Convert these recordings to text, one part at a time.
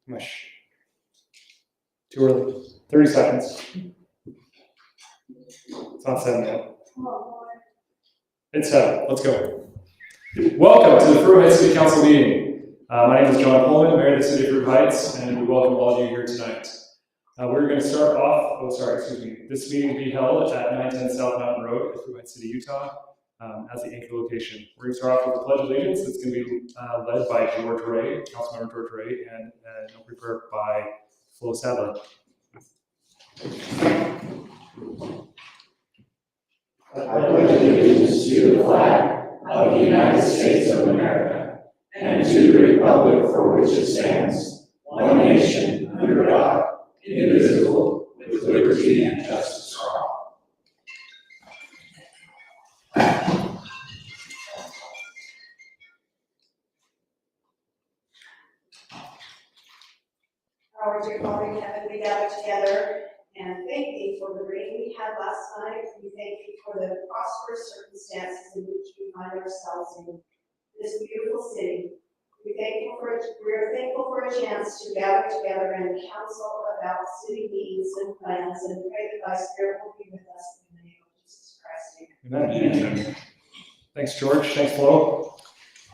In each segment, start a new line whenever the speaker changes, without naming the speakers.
Mush. Too early. 30 seconds. It's not 7 yet. It's 7. Let's go. Welcome to the Fruit Heights City Council meeting. My name is John Pullman, Mayor of the City of Fruit Heights, and we welcome all of you here tonight. We're going to start off, this meeting will be held at 910 South Mountain Road in Fruit Heights City, Utah, as the anchor location. We're going to start off with the Pledge of Allegiance. It's going to be led by George Ray, Councilmember George Ray, and an opening prayer by Flo Sadler.
I pledge allegiance to the flag of the United States of America and to the republic for which it stands, one nation, under God, indivisible, with liberty and justice for all.
Our dear Father in heaven, we gather together and thank thee for the rain we had last night. We thank you for the prosperous circumstances in which we find ourselves in this beautiful city. We're thankful for a chance to gather together and counsel about city needs and plans, and pray that thy Spirit will be with us in the name of Jesus Christ.
Amen. Amen. Thanks, George. Thanks, Flo.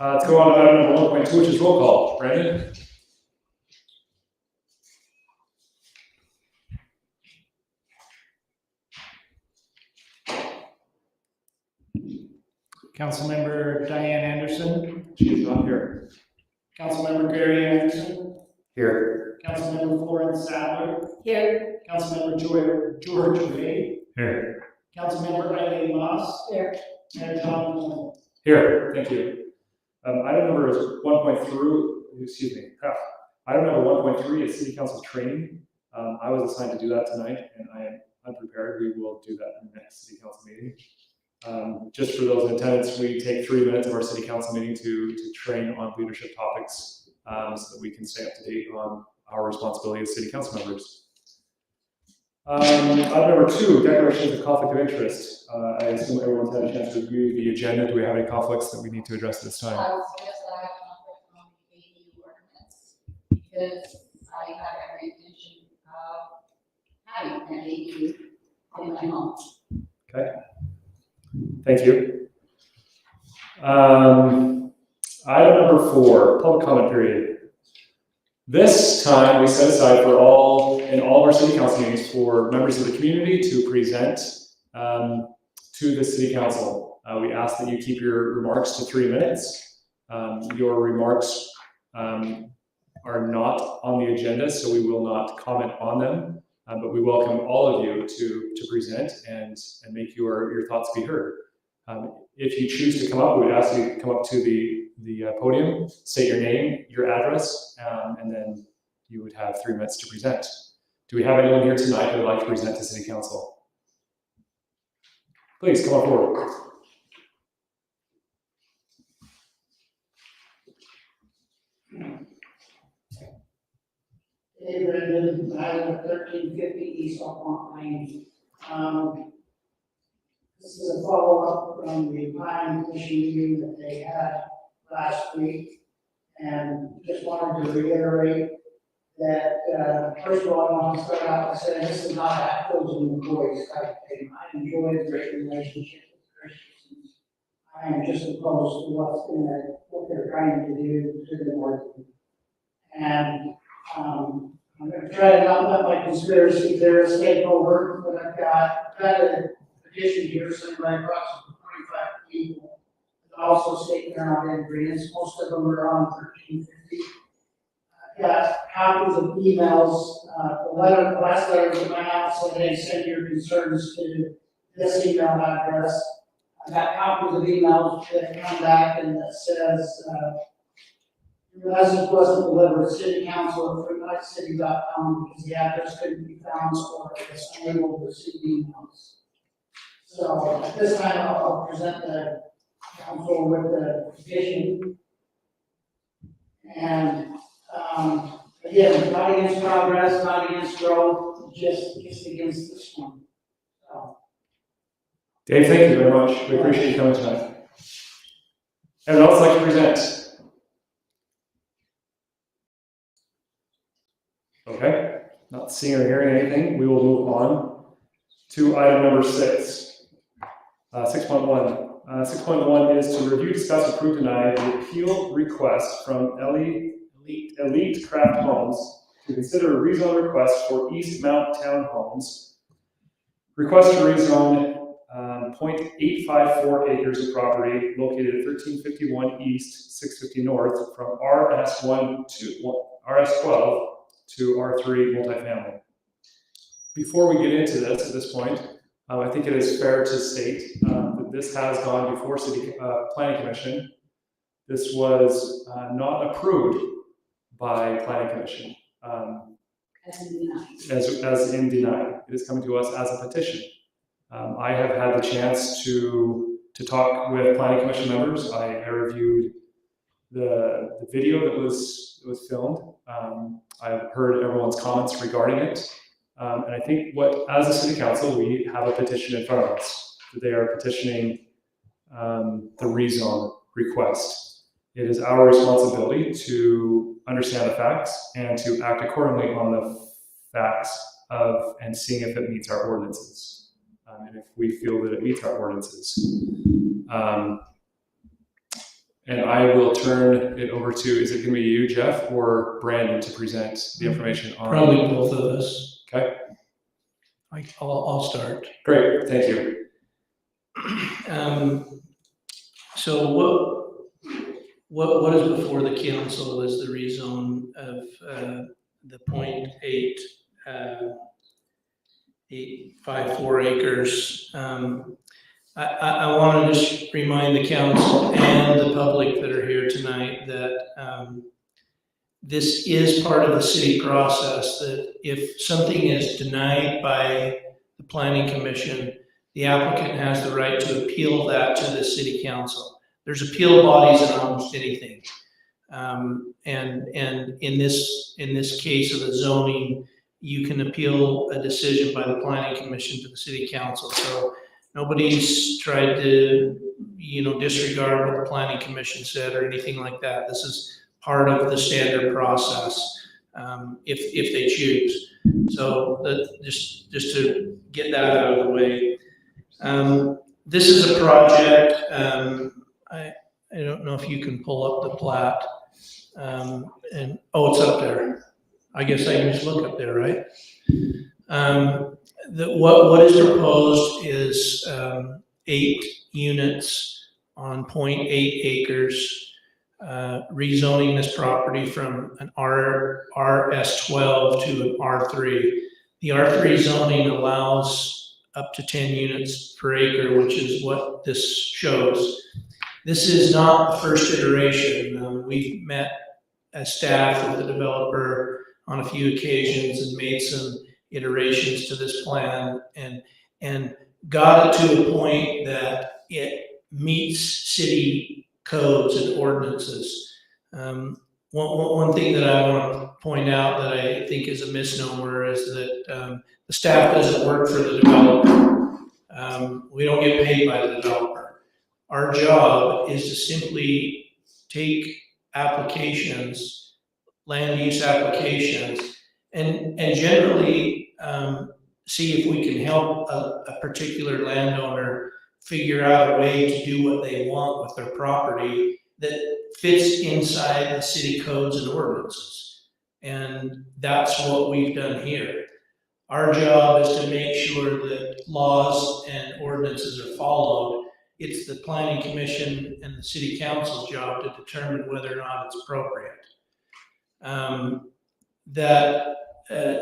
Let's go on to item number 1.2, which is roll call. Brandon?
Councilmember Diane Anderson.
She is not here.
Councilmember Gary Anderson.
Here.
Councilmember Florence Sadler.
Here.
Councilmember George Ray.
Here.
Councilmember Eileen Moss.
Here.
And John Pullman.
Here. Thank you. Item number 1.3, excuse me. Item number 1.3 is City Council training. I was assigned to do that tonight, and I am unprepared. We will do that in the next City Council meeting. Just for those in attendance, we take 3 minutes of our City Council meeting to train on leadership topics so that we can stay up to date on our responsibility as City Council members. Item number 2, declarations of conflict of interest. I assume everyone's had a chance to review the agenda. Do we have any conflicts that we need to address this time?
I would suggest that I have conflict on the ADU ordinance because I have every intention of having an ADU in my home.
Okay. Thank you. Item number 4, public comment period. This time we set aside in all of our city council meetings for members of the community to present to the city council. We ask that you keep your remarks to 3 minutes. Your remarks are not on the agenda, so we will not comment on them. But we welcome all of you to present and make your thoughts be heard. If you choose to come up, we would ask you to come up to the podium, state your name, your address, and then you would have 3 minutes to present. Do we have anyone here tonight who would like to present to City Council? Please come on forward.
Hey, Brendan, I live at 1350 East Alpont Lane. This is a follow-up from the planning commission meeting that they had last week. And just wanted to reiterate that, first of all, I want to start out by saying this is not a closing employees type thing. I enjoy the great relationship with Christians. I am just opposed to what they're trying to do to the north. And I'm going to try to not let my conspiracy theorists take over, but I've got a petition here signed by approximately 25 people. Also state they're not in agreement. Most of them are on 1350. I've got copies of emails. The last letter that went out said, hey, send your concerns to this email address. I've got copies of emails that come back and that says, your message wasn't delivered to City Council at fruitheightscity.com because the address couldn't be found or it's unable to receive emails. So at this time, I'll present the council with the petition. And again, not against progress, not against growth, just against this one. So.
Dave, thank you very much. We appreciate you coming tonight. Anyone else like to present? Okay, not seeing or hearing anything, we will move on to item number 6. 6.1. 6.1 is to review, discuss, approve, deny the appeal request from Elite Craft Homes to consider a rezone request for East Mount Townhomes. Request to rezone 0.854 acres of property located at 1351 East, 650 North from RS1 to RS12 to R3 multifamily. Before we get into this, at this point, I think it is fair to state that this has gone before City Planning Commission. This was not approved by Planning Commission. As in denied. It is coming to us as a petition. I have had the chance to talk with Planning Commission members. I reviewed the video that was filmed. I've heard everyone's comments regarding it. And I think as a City Council, we have a petition in front of us. They are petitioning the rezone request. It is our responsibility to understand the facts and to act accordingly on the facts and seeing if it meets our ordinances. And if we feel that it meets our ordinances. And I will turn it over to, is it going to be you, Jeff, or Brandon to present the information on?
Probably both of us.
Okay.
I'll start.
Great, thank you.
So what is before the council is the rezone of the 0.854 acres. I want to just remind the council and the public that are here tonight that this is part of the city process, that if something is denied by the Planning Commission, the applicant has the right to appeal that to the city council. There's appeal bodies in almost anything. And in this case of the zoning, you can appeal a decision by the Planning Commission to the city council. So nobody's tried to, disregard what the Planning Commission said or anything like that. This is part of the standard process, if they choose. So just to get that out of the way. This is a project, I don't know if you can pull up the plat. It's up there. I guess I can just look up there, right? What is proposed is 8 units on 0.8 acres, rezoning this property from an RS12 to an R3. The R3 zoning allows up to 10 units per acre, which is what this shows. This is not the first iteration. We've met as staff with the developer on a few occasions and made some iterations to this plan and got it to a point that it meets city codes and ordinances. One thing that I want to point out that I think is a misnomer is that the staff doesn't work for the developer. We don't get paid by the developer. Our job is to simply take applications, land use applications, and generally see if we can help a particular landowner figure out a way to do what they want with their property that fits inside the city codes and ordinances. And that's what we've done here. Our job is to make sure that laws and ordinances are followed. It's the Planning Commission and the City Council's job to determine whether or not it's appropriate.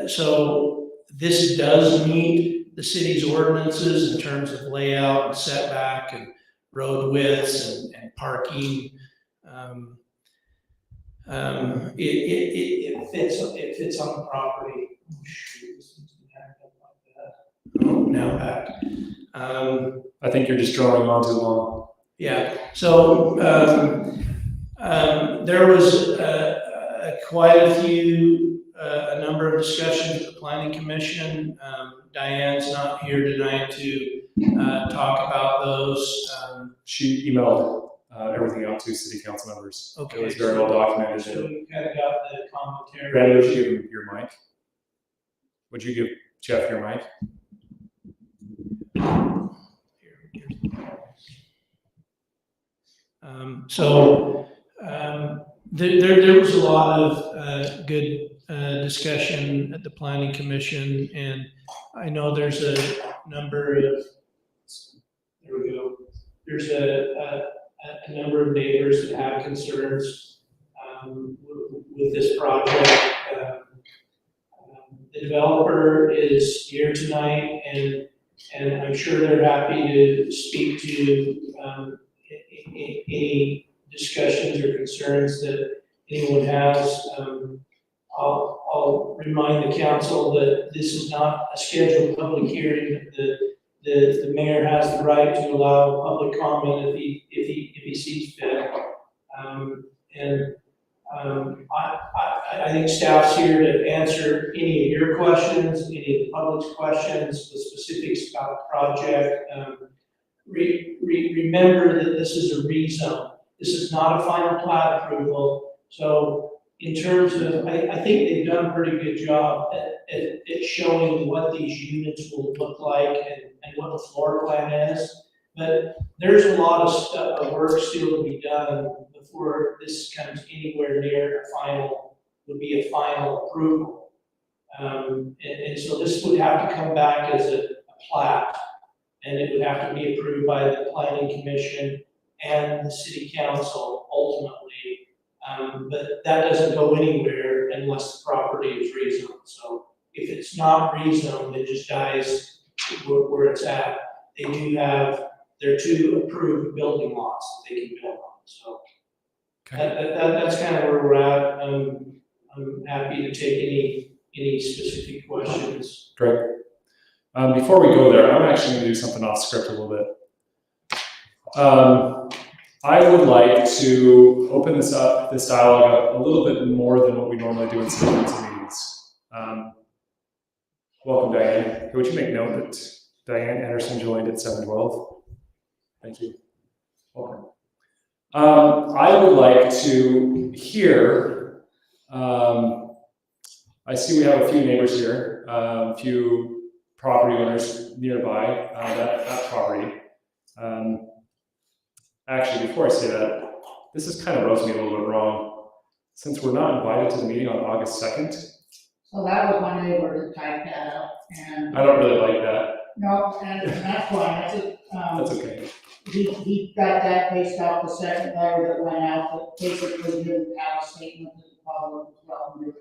So this does meet the city's ordinances in terms of layout and setback and road widths and parking. It fits on the property. Oh, shoot, this needs to be backed up like that. Oh, now back.
I think you're just drawing on too long.
Yeah. So there was quite a number of discussions with the Planning Commission. Diane's not here tonight to talk about those.
She emailed everything out to city council members.
Okay.
It was very well documented.
So you kind of got the commentary.
Brandon, would you give him your mic? Would you give Jeff your mic?
There was a lot of good discussion at the planning commission, and I know there's a number of, there we go, there's a number of neighbors that have concerns with this project. The developer is here tonight, and I'm sure they're happy to speak to any discussions or concerns that anyone has. I'll remind the council that this is not a scheduled public hearing. The mayor has the right to allow public comment if he sees fit. I think staff's here to answer any of your questions, any of the public's questions, the specifics about the project. Remember that this is a rezone. This is not a final plat approval. So in terms of, I think they've done a pretty good job at showing what these units will look like and what the floor plan is. But there's a lot of stuff, of work still to be done before this comes anywhere near would be a final approval. And so this would have to come back as a plat, and it would have to be approved by the planning commission and the city council ultimately. But that doesn't go anywhere unless the property is rezoned. So if it's not rezoned, it just dies where it's at. They do have their 2 approved building lots that they can build on. So that's kind of where we're at. I'm happy to take any specific questions.
Great. Before we go there, I'm actually going to do something off script a little bit. I would like to open this dialogue up a little bit more than what we normally do in city council meetings. Welcome, Diane. Would you make note that Diane Anderson joined at 7:12? Thank you. Welcome. I would like to hear, I see we have a few neighbors here, a few property owners nearby that property. Actually, before I say that, this kind of rubs me a little bit wrong. Since we're not invited to the meeting on August 2nd,
So that was my neighbor that typed that up, and.
I don't really like that.
No, and that's why,
That's okay.
he got that based off the second letter that went out, that basically didn't have a statement to the public, well, we can.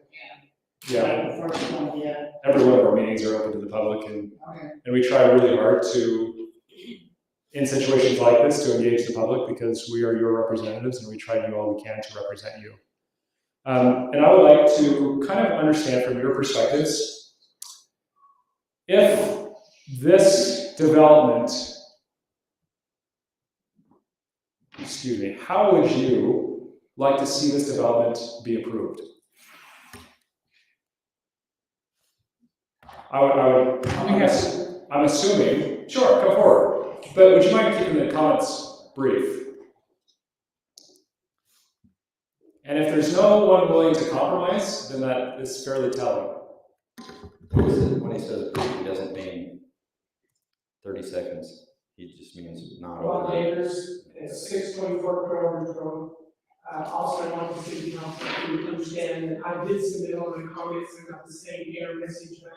Yeah,
The first one, yeah.
every one of our meetings are open to the public, and
Okay.
we try really hard to, in situations like this, to engage the public because we are your representatives and we try to do all we can to represent you. And I would like to kind of understand from your perspectives, if this development, how would you like to see this development be approved? I'm assuming, sure, go forward. But would you mind keeping the comments brief? And if there's no one willing to compromise, then that is fairly telling.
When he says approve, he doesn't mean 30 seconds. He just means not
Well,
over.
neighbors, it's 624 Groveland Road. Also, I want the city council to understand that I did submit all my comments and got the same error message back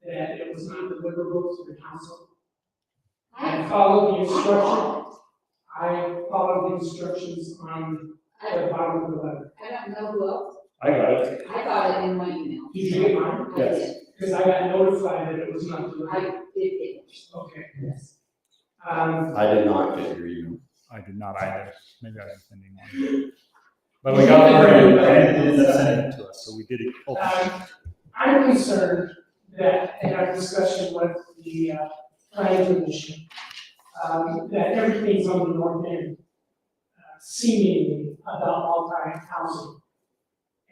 that it was not deliverable to the council. I followed the instructions. I followed the instructions on the bottom of the letter.
I don't know who else.
I got it.
I got it in my email.
Did you get mine?
I did.
Because I got notified that it was not deliverable.
I did it.
Okay.
Yes.
I did not get your email.
I did not either. Maybe I was sending one. But we got the and ended up sending it to us, so we did it.
I'm concerned that in our discussion with the planning commission, that everything's on the north end, seemingly about multi-housing.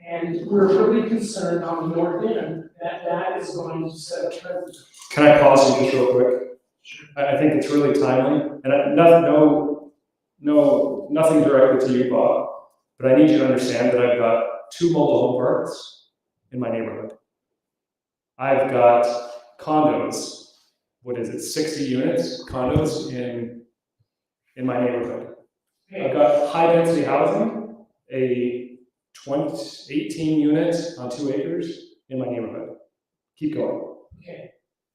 And we're really concerned on the north end that that is going to set a precedent.
Can I pause you just real quick? I think it's really timely, and nothing directly to you, Bob, but I need you to understand that I've got 2 mobile home parks in my neighborhood. I've got condos, what is it, 60 units, condos in my neighborhood. I've got high-density housing, a 18 units on 2 acres in my neighborhood. Keep going.
Okay.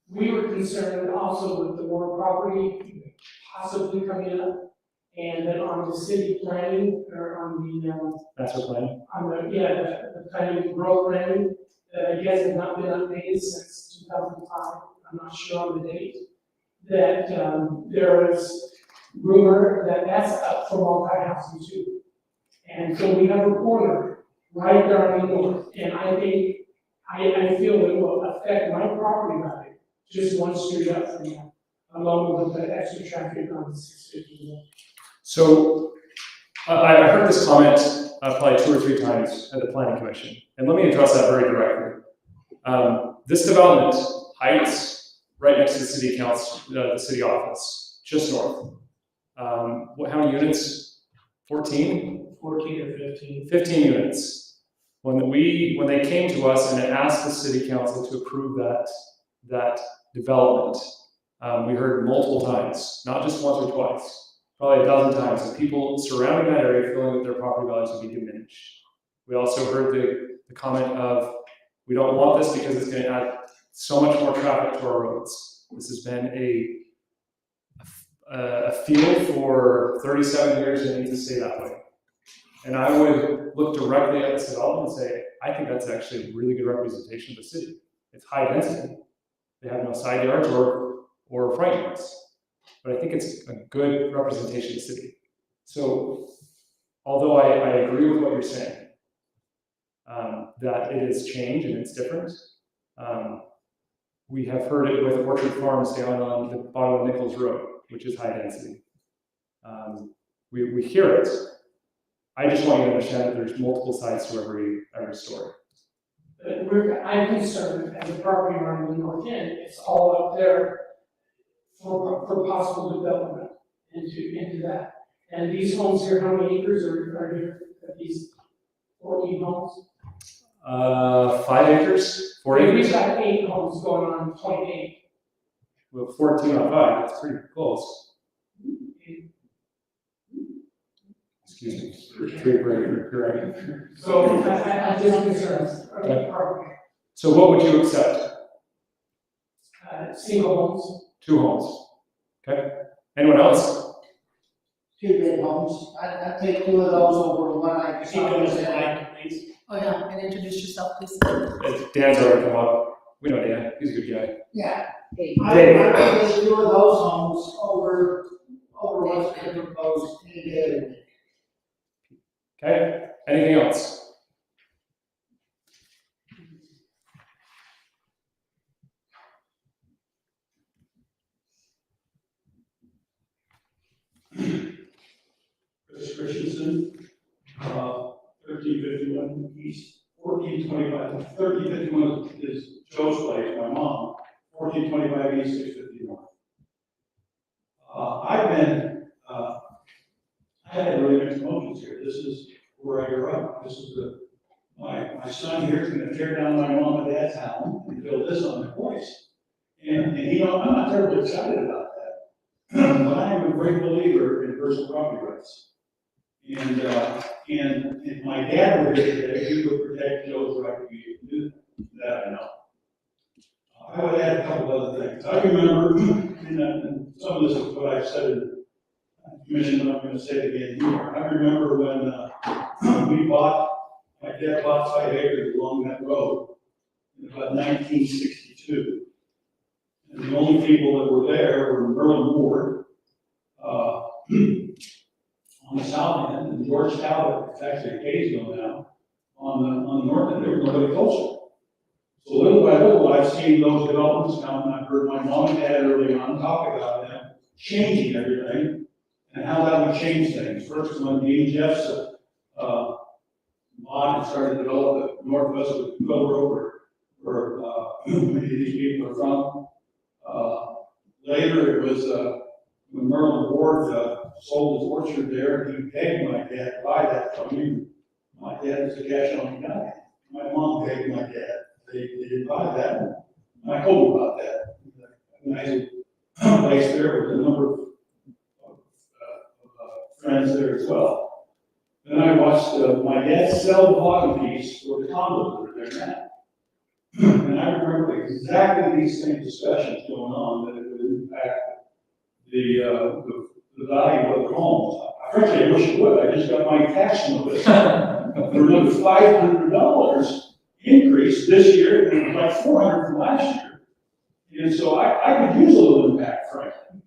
We were concerned also with the Ward property possibly coming up, and then on the city planning, or on the,
Master plan.
the planning, rural planning, that I guess has not been updated since 2005, I'm not sure on the date, that, there is rumor that that's up for multi-housing too. And so we have a corner right there on the north, and I think, I feel it will affect my property value, just one street up from that, along with the extra traffic on 650.
So I heard this comment probably 2 or 3 times at the planning commission, and let me address that very directly. This development, Heights, right next to the city council, the city office, just north. How many units? 14?
14 or 15.
15 units. When they came to us and asked the city council to approve that development, we heard multiple times, not just once or twice, probably a dozen times, of people surrounding that area feeling that their property values would be diminished. We also heard the comment of, we don't want this because it's going to add so much more traffic to our roads. This has been a field for 37 years and it needs to stay that way. And I would look directly at this development and say, I think that's actually a really good representation of the city. It's high density. They have no side yards or front yards. But I think it's a good representation of the city. So, although I agree with what you're saying, that it is change and it's different, we have heard it with Orchard Farms down on the bottom of Nichols Road, which is high density. We hear it. I just want you to understand that there's multiple sides to every story.
I'm concerned as a property owner in the north end, it's all up there for possible development into that. And these homes here, how many acres are here? These 14 homes?
5 acres, 4 acres.
We've got 8 homes going on 0.8.
Well, 14 on 5, that's pretty close. Excuse me, 3 per acre, correct.
So I'm just concerned. Okay.
So what would you accept?
Single homes.
2 homes. Okay. Anyone else?
2 big homes. I'd take 2 of those over one I
Keep those in line, please.
Oh, yeah, and introduce yourself, please.
Dan's already come up. We know Dan. He's a good guy.
Yeah.
Dave.
I'd take 2 of those homes over what's been proposed any day of the week.
Okay. Anything else?
Chris Christensen, 1351 East, 1425, 1351 is Joe's place, my mom, 1425 East, 651. I had really mixed emotions here. This is where I grew up. This is my son here is going to tear down my mom and dad's house and build this on their place. And you know, I'm not terribly excited about that. But I am a great believer in personal property rights. And if my dad were here today, he would protect Joe's right to be able to do that. I know. I would add a couple other things. I remember, and some of this is what I've said in the commission, but I'm going to say it again here. I remember when my dad bought 5 acres along that road in about 1962. And the only people that were there were Merlin Ward, on the south end, and George Talbot, it's actually Kaysville now, on the north end, there was nobody closer. So little by little, I've seen those developments come, and I've heard my mom and dad early on talk about them changing everything, and how that would change things. First, when Dean Jeffs bought and started to develop it northwest of Quill Road, where many of these people are from. Later, it was when Merlin Ward sold his orchard there, he paid my dad to buy that from him. My dad was a cash only guy. My mom paid my dad. They didn't buy that. And I told him about that. And I placed there with a number of friends there as well. Then I watched my dad sell the bottom piece for the condos that are there now. And I remember exactly these same discussions going on, that it would impact the value of the homes. Frankly, I wish it would. I just got my tax notice for another $500 increase this year, and like $400 from last year. And so I could use a little impact, frankly.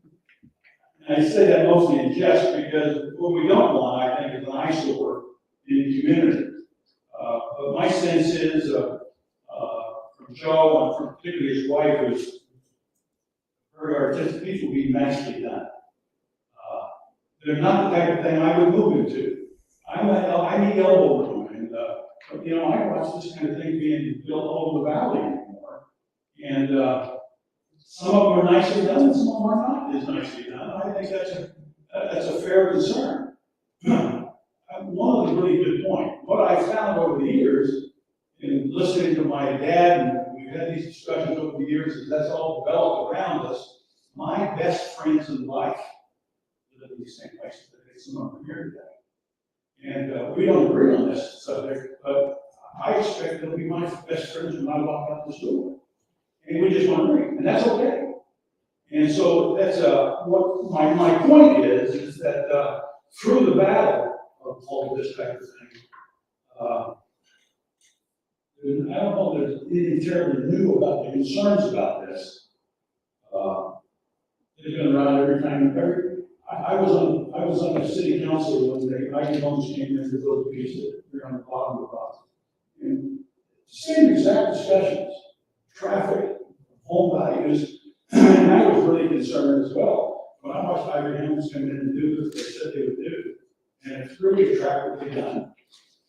And I say that mostly in jest, because what we don't want, I think, is an eyesore in the community. But my sense is, from Joe and from particularly his wife, who's very artistic, these will be nicely done. They're not the type of thing I would move into. I need elbow room, and you know, I watch this kind of thing being built all over the valley anymore. And some of them are nicely done, and some of them are not as nicely done. I think that's a fair concern. One of the really good points. What I found over the years, in listening to my dad, and we've had these discussions over the years, is that's all developed around us. My best friends in life live in the same places that some of them here today. And we don't agree on this subject, but I expect they'll be my best friends when I walk out this door. And we just want to agree, and that's okay. And so that's what my point is that through the battle of all of this type of thing, I don't know if there's anything terribly new about the concerns about this. They've been around every time. I was on the city council when the Ivy Homes came in to build a piece that they're on the bottom of the box. And same exact discussions, traffic, home values, and I was really concerned as well. When I watched Ivy Homes come in and do what they said they would do, and it's really attractively done.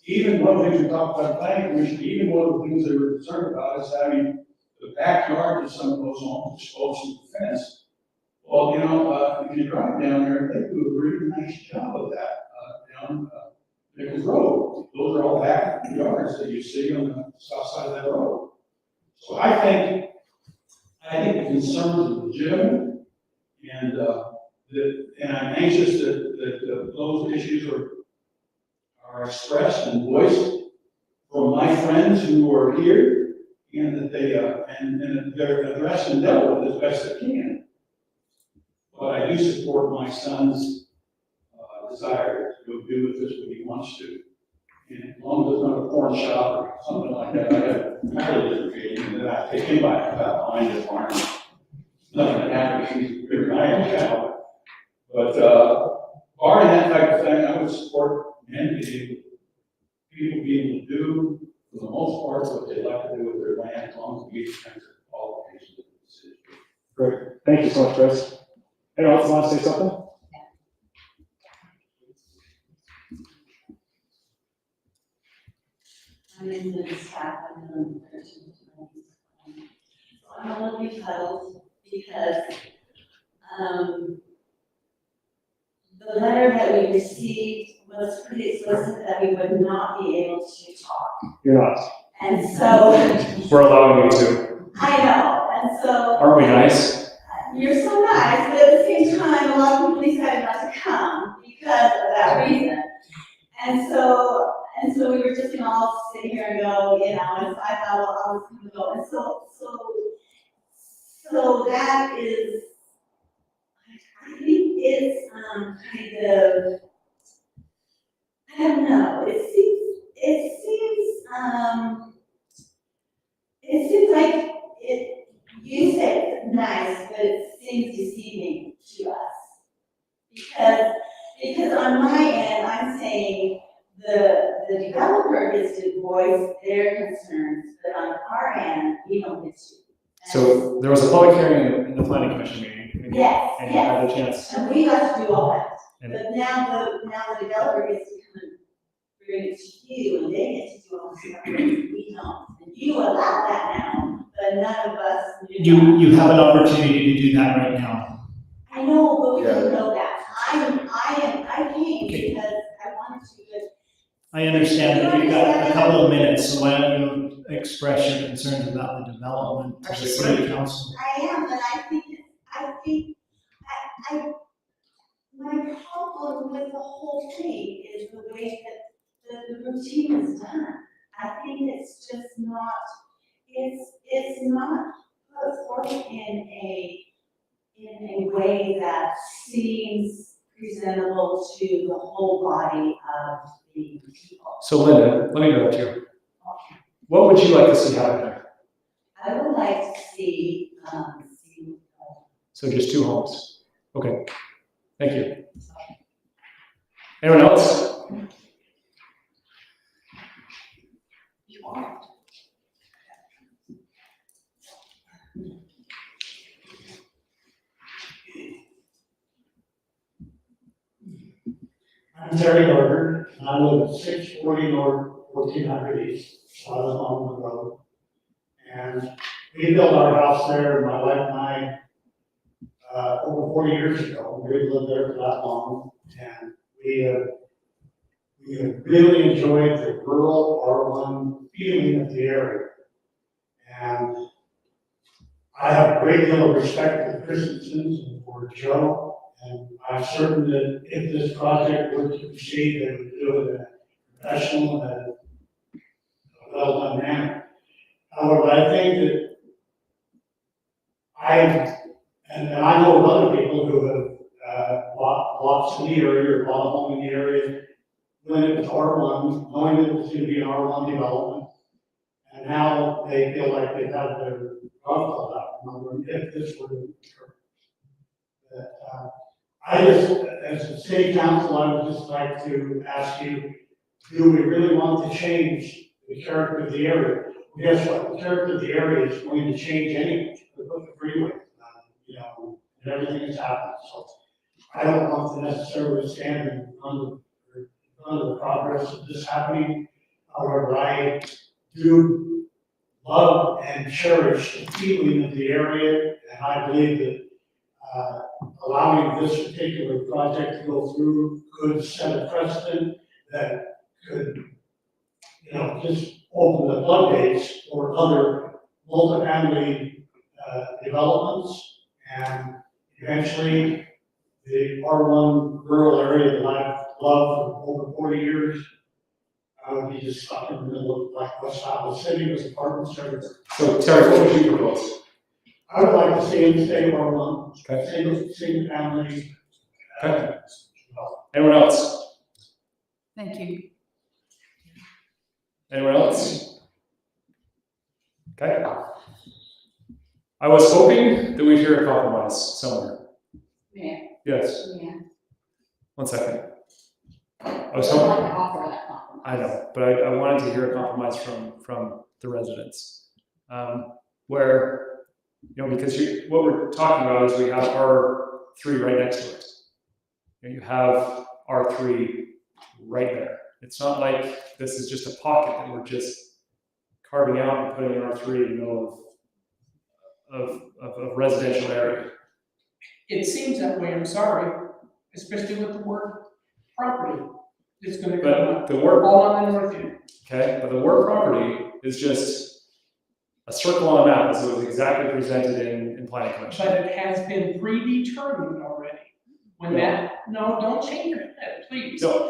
Even one of the things we talked about planning commission, even one of the things they were concerned about is having the backyard of some of those homes exposed to the fence. Well, you know, if you drive down there, they do a really nice job of that down Nichols Road. Those are all back yards that you see on the south side of that road. So I think the concerns are legitimate, and I'm anxious that those issues are expressed and voiced from my friends who are here, and that and they're addressed and dealt with as best they can. But I do support my son's desire to go do with this what he wants to. And as long as it's not a porn shop or something like that, I have a entirely different feeling that I take him back about behind his farm. Nothing that happens, he's a bigger than I am now. But barring that type of thing, I would support people being able to do, for the most part, what they like to do with their land, as long as we meet the kinds of qualifications of the city.
Great. Thank you so much, Chris. Anyone else want to say something?
I'm in the staff, I'm in the 13. I'm a little befuddled because the letter that we received was pretty explicit that we would not be able to talk.
You're not.
And so,
We're allowing you to.
I know, and so.
Aren't we nice?
You're so nice, but at the same time, a lot of people decided not to come because of that reason. And so we were just gonna all sit here and go, you know, and so I thought, well, I'll just come and go. And so that is, I think it's kind of, I don't know, it seems like you said it's nice, but it seems deceiving to us. Because on my end, I'm saying the developer gets to voice their concerns, but on our end, we don't get to.
So there was a public hearing in the planning commission meeting.
Yes,
And you had the chance.
and we got to do all that.
And-
But now the developer gets to come and bring it to you, and they get to do all the stuff that we don't. And you allow that now, but none of us do that.
You have an opportunity to do that right now.
I know, but we
Yeah.
didn't know that. I came because I wanted to, but
I understand that you've got a couple of minutes, so why don't you
express your concerns about the development to the city council.
I am, but my problem with the whole thing is the way that the routine is done. I think it's just not, it's not put forth in a way that seems presentable to the whole body of the people.
So Linda, let me interrupt you. What would you like to see happen there?
I would like to see,
So just 2 homes. Okay, thank you. Anyone else?
I'm Terry Gardner, and I live at 640 North, 1400 East, South Longwood Road. And we built our house there, my wife and I, over 40 years ago. We lived there for that long, and we have really enjoyed the rural R1 feeling of the area. And I have a great deal of respect for the Christensens and for Joe. And I'm certain that if this project were to proceed, they would do it in a professional and well-done manner. However, I think that and I know of other people who have bought lots in the area or bought a home in the area when it was R1, knowing that it was going to be an R1 development. And now they feel like they've had their rug pulled out from under them if this were to occur. I just, as a city council, I would just like to ask you, do we really want to change the character of the area? Well, guess what? The character of the area is going to change anyway. We put the freeway, and everything is happening. So I don't want to necessarily stand in front of the progress of this happening. However, I do love and cherish the feeling of the area, and I believe that allowing this particular project to go through could set a precedent that could, just open the floodgates for other multifamily developments, and eventually the R1 rural area that I've loved for over 40 years, I would be just stuck in the middle of like West Alva City with apartments everywhere.
So Terry, what would you propose?
I would like to see it stay R1,
Okay.
single family.
Okay. Anyone else?
Thank you.
Anyone else? Okay. I was hoping that we'd hear a compromise somewhere.
Mayor,
Yes,
yeah.
1 second. I was
I'd like
hoping,
to offer that compromise.
I know, but I wanted to hear a compromise from the residents. Where, because what we're talking about is we have R3 right next to it. You have R3 right there. It's not like this is just a pocket that we're just carving out and putting in R3 in the middle of residential area.
It seems that way, I'm sorry, especially with the word property. It's gonna go
But the word,
all on the north end.
okay, but the word property is just a circle on a map, as it was exactly presented in planning commission.
But it has been predetermined already. When no, don't change that, please.
No,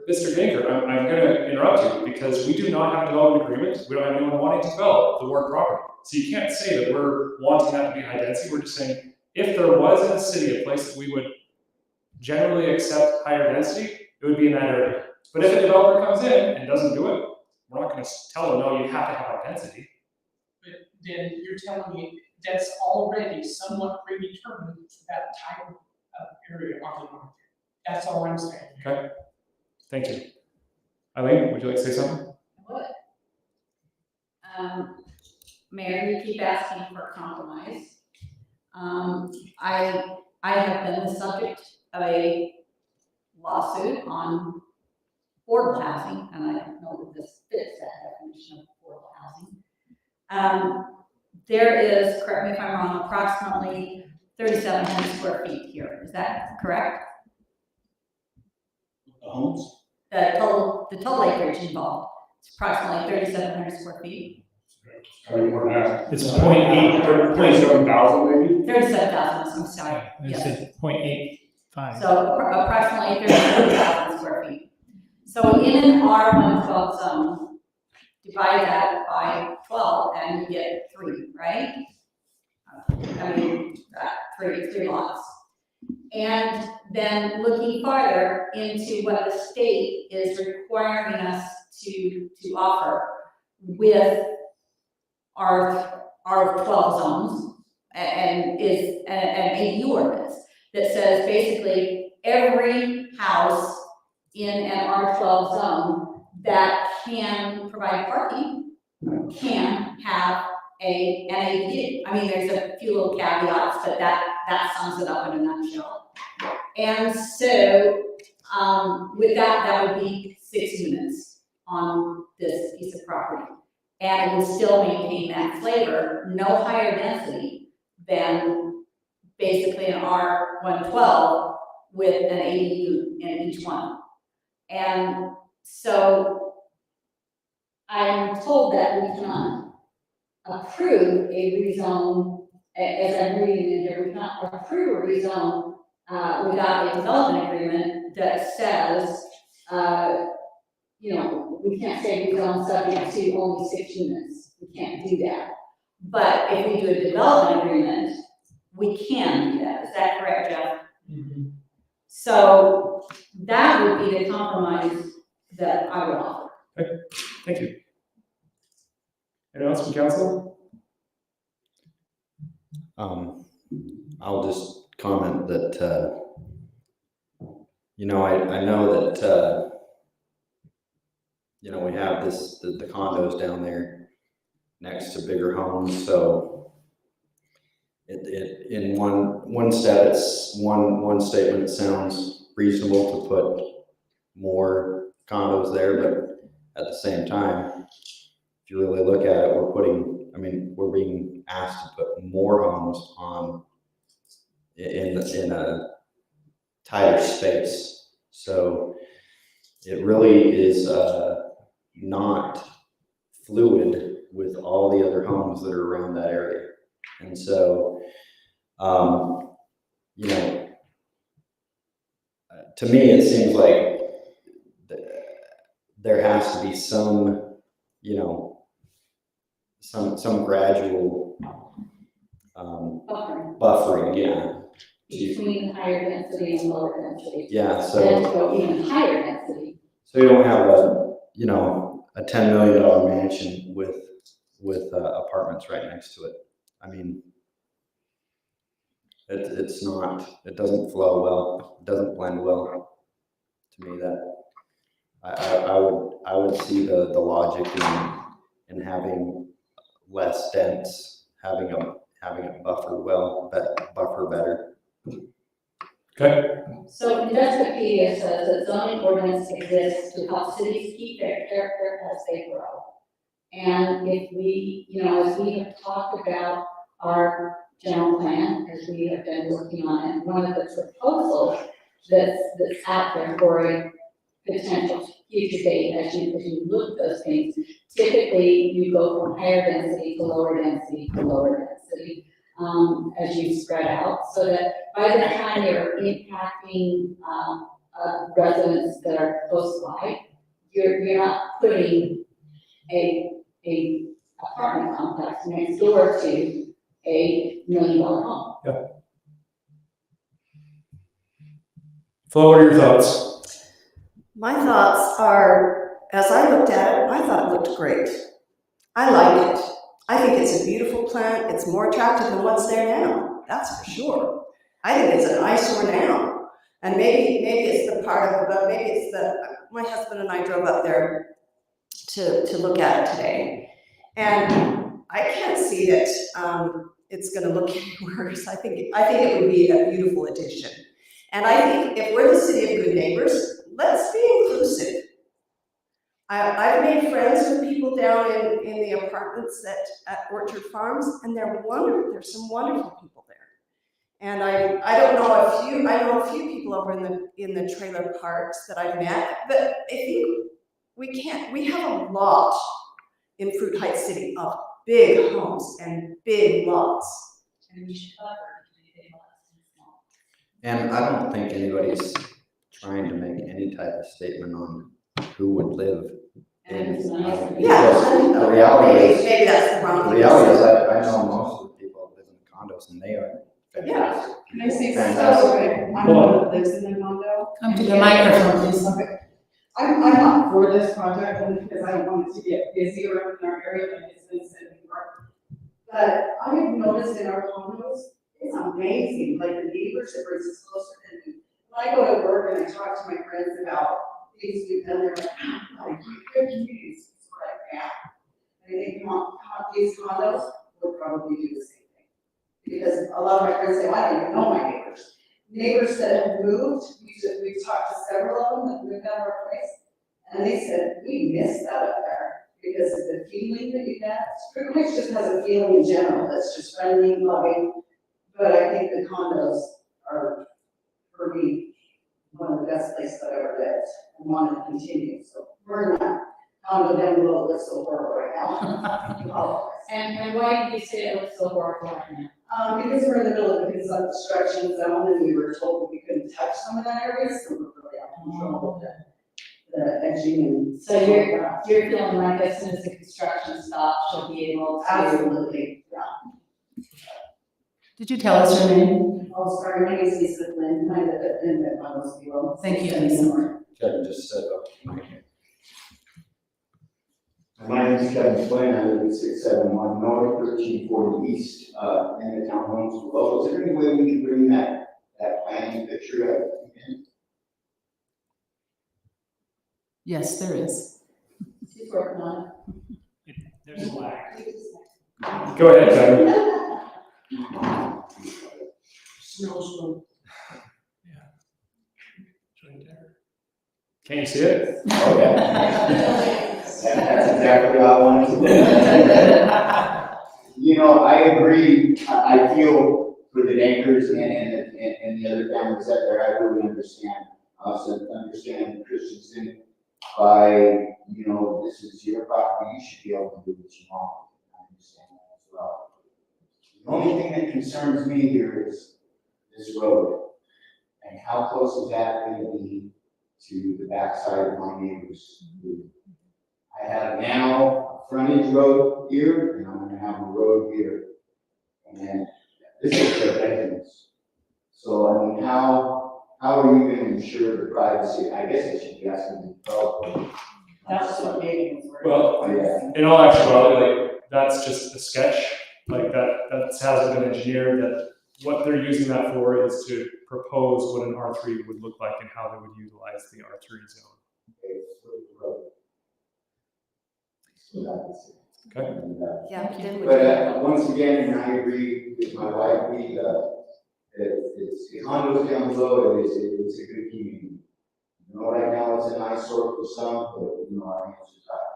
Mr. Dinker, I'm going to interrupt you because we do not have a development agreement. We don't have anyone wanting to develop the word property. So you can't say that we're wanting that to be high density. We're just saying if there was in a city a place that we would generally accept higher density, it would be in that area. But if a developer comes in and doesn't do it, we're not going to tell them, no, you have to have high density.
But then you're telling me that's already somewhat predetermined for that type of area on the north. That's all I'm saying.
Okay, thank you. Eileen, would you like to say something?
I would. Mayor, you keep asking for a compromise. I have been the subject of a lawsuit on affordable housing, and I don't know that this fits that definition of affordable housing. There is, correct me if I'm wrong, approximately 3,700 square feet here. Is that correct?
The homes?
The total acreage involved, approximately 3,700 square feet.
More than that. It's 0.8 or 0.7,000 maybe?
37,000, I'm sorry,
They
yes.
said 0.85.
So approximately 37,000 square feet. So in an R112 zone, divide that by 12 and you get 3, right? I mean, three lots. And then looking farther into what the state is requiring us to offer with our 12 zones and is an ADU ordinance that says basically every house in an R12 zone that can provide parking can have an ADU. I mean, there's a few little caveats, but that sums it up in a nutshell. And so, with that would be 6 units on this piece of property. And it would still maintain that flavor, no higher density than basically an R112 with an ADU in each one. And so I'm told that we cannot approve a rezone, as I'm reading in here, we cannot approve a rezone without a development agreement that says, we can't say rezone subject to only 6 units. We can't do that. But if we do a development agreement, we can do that. Is that correct, Jeff?
Mm-hmm.
So that would be the compromise that I would offer.
Okay, thank you. Anyone else from council?
I'll just comment that, I know that, we have the condos down there next to bigger homes, so in one step, one statement sounds reasonable to put more condos there, but at the same time, if you really look at it, we're being asked to put more homes on in a tighter space. So it really is not fluid with all the other homes that are around that area. And so, to me, it seems like there has to be some, some gradual buffering, yeah.
Between higher density and lower density.
Yeah, so.
And to go even higher density.
So you don't have a $10 million mansion with apartments right next to it. I mean, it doesn't flow well, it doesn't blend well to me. That I would see the logic in having less dense, having it buffer better.
Okay,
So Investopedia says that zoning ordinance exists to help cities keep their character as they grow. And if we, as we have talked about our general plan, as we have been working on it, one of the proposals that's out there for a potential future date, as you look at those things, typically you go from higher density to lower density to lower density. As you spread out, so that by the time you're impacting residents that are close by, you're not putting a apartment complex next door to a $1 million home.
Flo, what are your thoughts?
My thoughts are, as I looked at it, I thought it looked great. I like it. I think it's a beautiful plant. It's more attractive than what's there now. That's for sure. I think it's an eyesore now. And maybe it's the part of, but maybe it's my husband and I drove up there to look at it today. And I can't see that it's gonna look any worse. I think it would be a beautiful addition. And I think if we're the city of good neighbors, let's be inclusive. I've made friends with people down in the apartments at Orchard Farms, and they're wonderful. There's some wonderful people there. And I know a few people over in the trailer parks that I've met, but I think We can't, we have a lot in Fruit Heights City of big homes and big lots.
And we should cover big lots and small.
And I don't think anybody's trying to make any type of statement on who would live
And it's nice to be.
Yeah.
The reality is,
Maybe that's the wrong
the
thing to
reality is,
say.
I know most of the people that live in condos and they are fantastic.
Can I say
Fantastic.
something? I'm one that lives in a condo.
Come to the microphone, please.
Okay. I'm not for this project only because I don't want it to get busy around in our area like it's been said before. But I have noticed in our condos, it's amazing, like the neighbors, it brings us closer. And when I go to work and I talk to my friends about things we've done, they're like, oh, good communities, it's what I found. And I think these condos would probably do the same thing. Because a lot of my friends say, well, I don't even know my neighbors. Neighbors that have moved, we've talked to several of them that moved out of our place, and they said, we miss that up there because of the feeling that you get. Fruit Heights just has a feeling in general that's just friendly, loving, but I think the condos are, for me, one of the best places I've ever lived and want to continue. So we're in that condo down below that's so horrible right now.
And why did you say it looks so horrible right now?
Because we're in the middle of a construction zone and we were told that we couldn't touch some of that area, so we're really out of control with the edging and.
So you're feeling like as soon as the construction stops, you'll be able to.
Absolutely, yeah.
Did you tell us your name?
Oh, sorry, my name is Lisa Lynn, I live in the condos below.
Thank you, Lisa.
Kevin just said,
My name is Kevin Flynn, I live at 671 North, 1340 East, in the townhomes below. Is there any way we can bring that planning picture up again?
Yes, there is.
She's working on
There's a lag. Go ahead, Kevin.
Snowstorm.
It's right there.
Can you see it?
Okay. That's exactly what I wanted to do. You know, I agree, I feel for the neighbors and the other families that there, I really understand. So understand Christensen by, you know, this is your property, you should be able to do what you want. I understand that as well. The only thing that concerns me here is this road. And how close is that going to be to the backside of my neighbor's roof? I have now a frontage road here, and I'm gonna have a road here. And this is their bedrooms. So, I mean, how are you gonna ensure the privacy? I guess I should be asking the developer.
That's what made me.
Well,
Yeah.
in all actuality, like, that's just a sketch, like that hasn't been engineered, that what they're using that for is to propose what an R3 would look like and how they would utilize the R3 zone.
Okay, so the road. So that's it.
Okay.
And,
Yeah, then we
But
can.
once again, and I agree with my wife, it's the condos down below, it's a good community. You know, right now it's an eyesore for some, but you know, our hands are tied.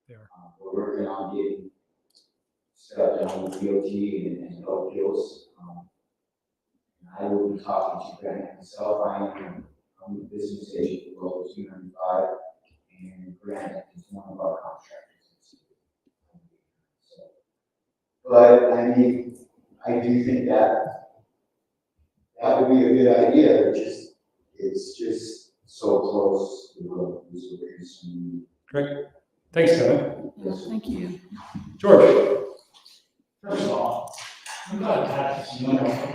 They are.
We're working on getting stuff down with DOT and Oak Hills. I will be talking to Grant myself, I'm the business agent for Local 295, and Grant is one of our contractors. So, but I mean, I do think that would be a good idea, it's just so close to the road.
Great. Thanks, Kevin.
Thank you.
George?
First of all, I'm glad to have this.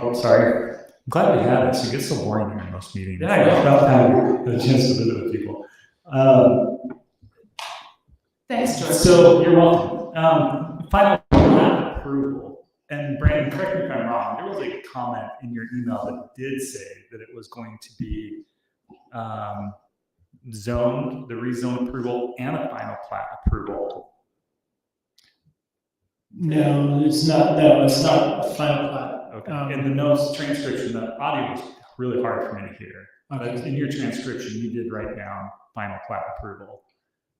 Oh, sorry.
I'm glad we had this. It gets so boring here in most meetings.
Yeah, I know.
About having the chance to visit with people.
Thanks, George.
So you're welcome. Final plat approval. And Brandon, correct me if I'm wrong, there was a comment in your email that did say that it was going to be zoned, the rezone approval and a final plat approval.
No, it's not a final plat.
Okay. In the notes transcription, the audio was really hard for me to hear. But in your transcription, you did write down final plat approval.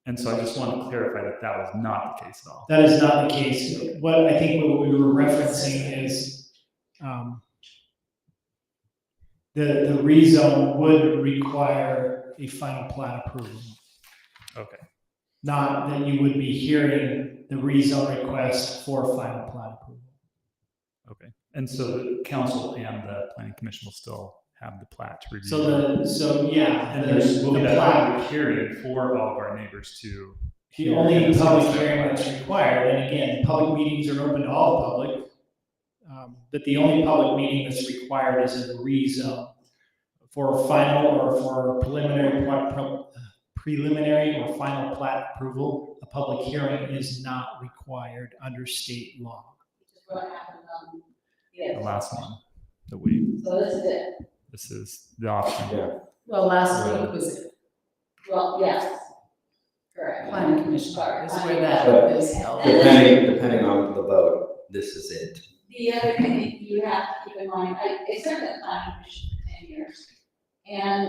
And so I just want to clarify that that was not the case at all.
That is not the case. What I think what we were referencing is the rezone would require a final plat approval.
Okay.
Not that you would be hearing the rezone request for final plat approval.
Okay. And so the council and the planning commission will still have the plat to review.
And
And there's will be
the
that
plat,
public hearing for all of our neighbors to
the
hear
only
and
public
discuss that.
hearing that's required, and again, public meetings are open to all the public. But the only public meeting that's required is a rezone. For final or for preliminary or final plat approval, a public hearing is not required under state law.
Which is what happened on,
The last one that we,
so this is it.
this is the option.
Yeah.
Well, last week was. Well, yes. Correct.
Planning commission,
Sorry,
is where
planning
that
But
is held.
depending on the vote, this is it.
The other thing that you have to keep in mind, I served at the planning commission for 10 years. And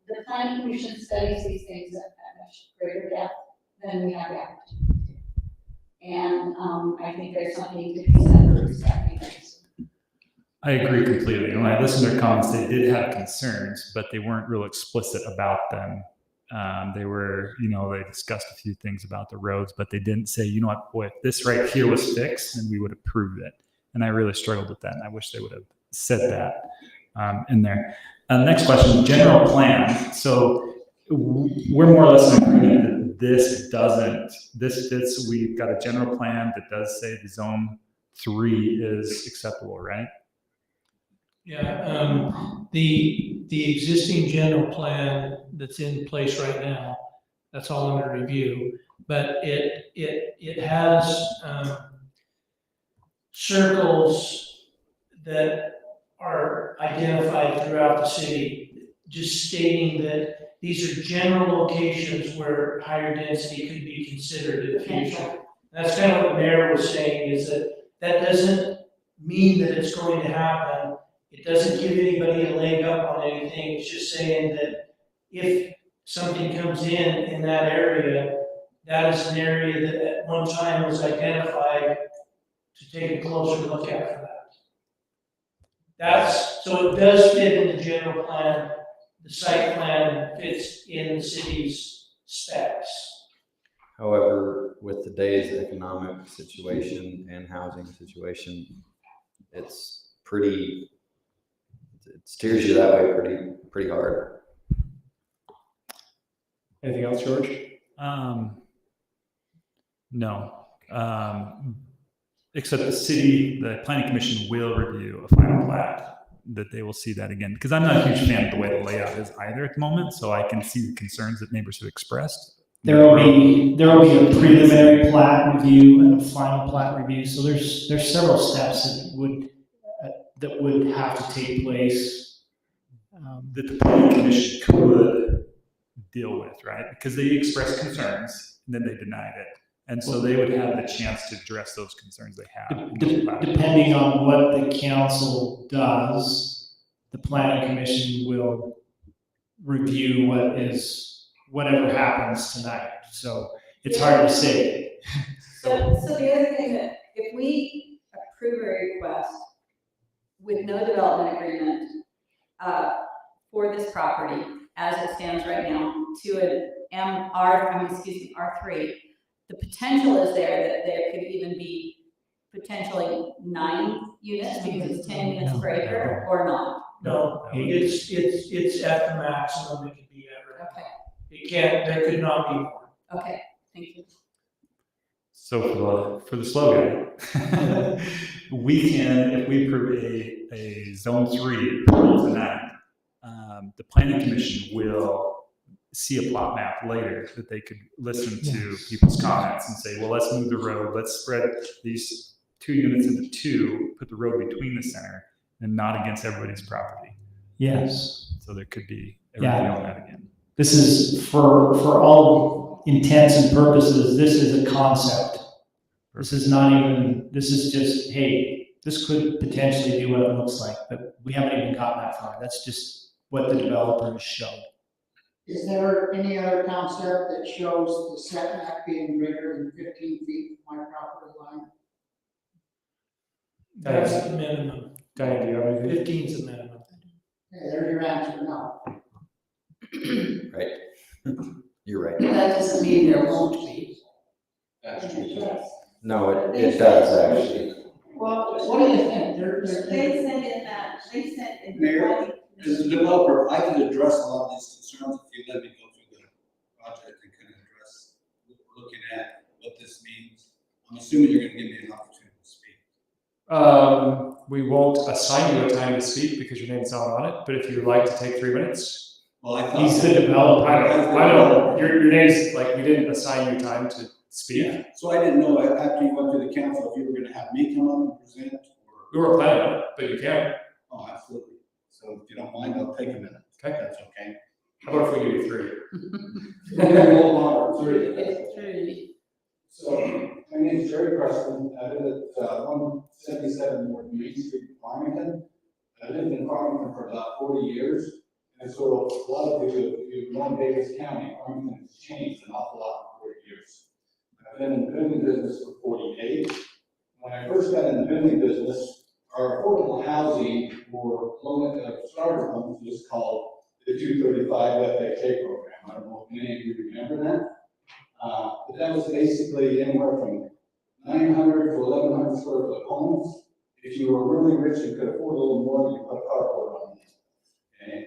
the planning commission studies these things at much greater depth than we have the opportunity to. And I think there's something to be said for respecting things.
I agree completely. When I listened to their comments, they did have concerns, but they weren't real explicit about them. They were, they discussed a few things about the roads, but they didn't say, you know what, boy, if this right here was fixed, then we would approve it. And I really struggled with that. And I wish they would have said that in there. Next question, general plan. So we're more or less in agreement that this fits. We've got a general plan that does say the zone 3 is acceptable, right?
Yeah, the existing general plan that's in place right now, that's all under review, but it has circles that are identified throughout the city, just stating that these are general locations where higher density could be considered in the future. That's kind of what the mayor was saying, is that doesn't mean that it's going to happen. It doesn't give anybody a leg up on anything. It's just saying that if something comes in that area, that is an area that at one time was identified to take a closer look at for that. So it does fit in the general plan. The site plan fits in the city's specs.
However, with today's economic situation and housing situation, it steers you that way pretty hard.
Anything else, George?
No. Except the planning commission will review a final plat, that they will see that again. Because I'm not a huge fan of the way the layout is either at the moment, so I can see the concerns that neighbors have expressed.
There will be a preliminary plat review and a final plat review. So there's several steps that would have to take place.
That the planning commission could deal with, right? Because they expressed concerns and then they denied it. And so they would have the chance to address those concerns they have.
Depending on what the council does, the planning commission will review whatever happens tonight. So it's hard to say.
So the other thing that if we approve a request with no development agreement for this property as it stands right now to an R3, the potential is there that there could even be potentially 9 units because it's 10 units per acre or not.
No, it's at the maximum it could be ever.
Okay.
There could not be more.
Okay. Thank you.
So for the slow guy, we can, if we approve a zone 3 tonight, the planning commission will see a plot map later that they could listen to people's comments and say, well, let's move the road, let's spread these 2 units into 2, put the road between the center and not against everybody's property.
Yes.
So there could be everything on that again.
This is for all intents and purposes, this is a concept. This is just, hey, this could potentially be what it looks like, but we haven't even gotten that far. That's just what the developer has shown.
Is there any other concept that shows the setback being greater than 15 feet from my property line?
That's the minimum.
Diane, do you have anything?
15 is the minimum.
Okay, there's your answer, no.
Right? You're right.
That doesn't mean there won't be.
That's true. No, it does actually.
Well, what do you think?
They sent in that, they sent in.
Mayor, as a developer, I can address a lot of these concerns if you let me go through the project and kind of address what we're looking at, what this means. I'm assuming you're gonna give me an opportunity to speak.
We won't assign you a time to speak because your name's not on it, but if you'd like to take 3 minutes.
Well, I thought.
He's the developer. I know, your name's, like, we didn't assign you time to speak.
Yeah, so I didn't know after you went to the council, if you were gonna have me come up and present or.
We were planning on it, but you can.
Oh, absolutely. So if you don't mind, I'll take a minute.
Okay.
That's okay.
How about if we give you 3?
Okay, hold on, three.
It's true.
So, my name is Jerry Preston. I live at 177 North Main Street, Farmington. I lived in Farmington for about 40 years. And so a lot of you, if you've known Davis County, Farmington has changed an awful lot in 40 years. I've been in the building business for 48. When I first got in the building business, our affordable housing for low-income starter homes was called the 235 FHA program. I don't know if many of you remember that. But that was basically anywhere from 900 to 1,100 square foot homes. If you were really rich and could afford a little more, you put a carport on it. Okay?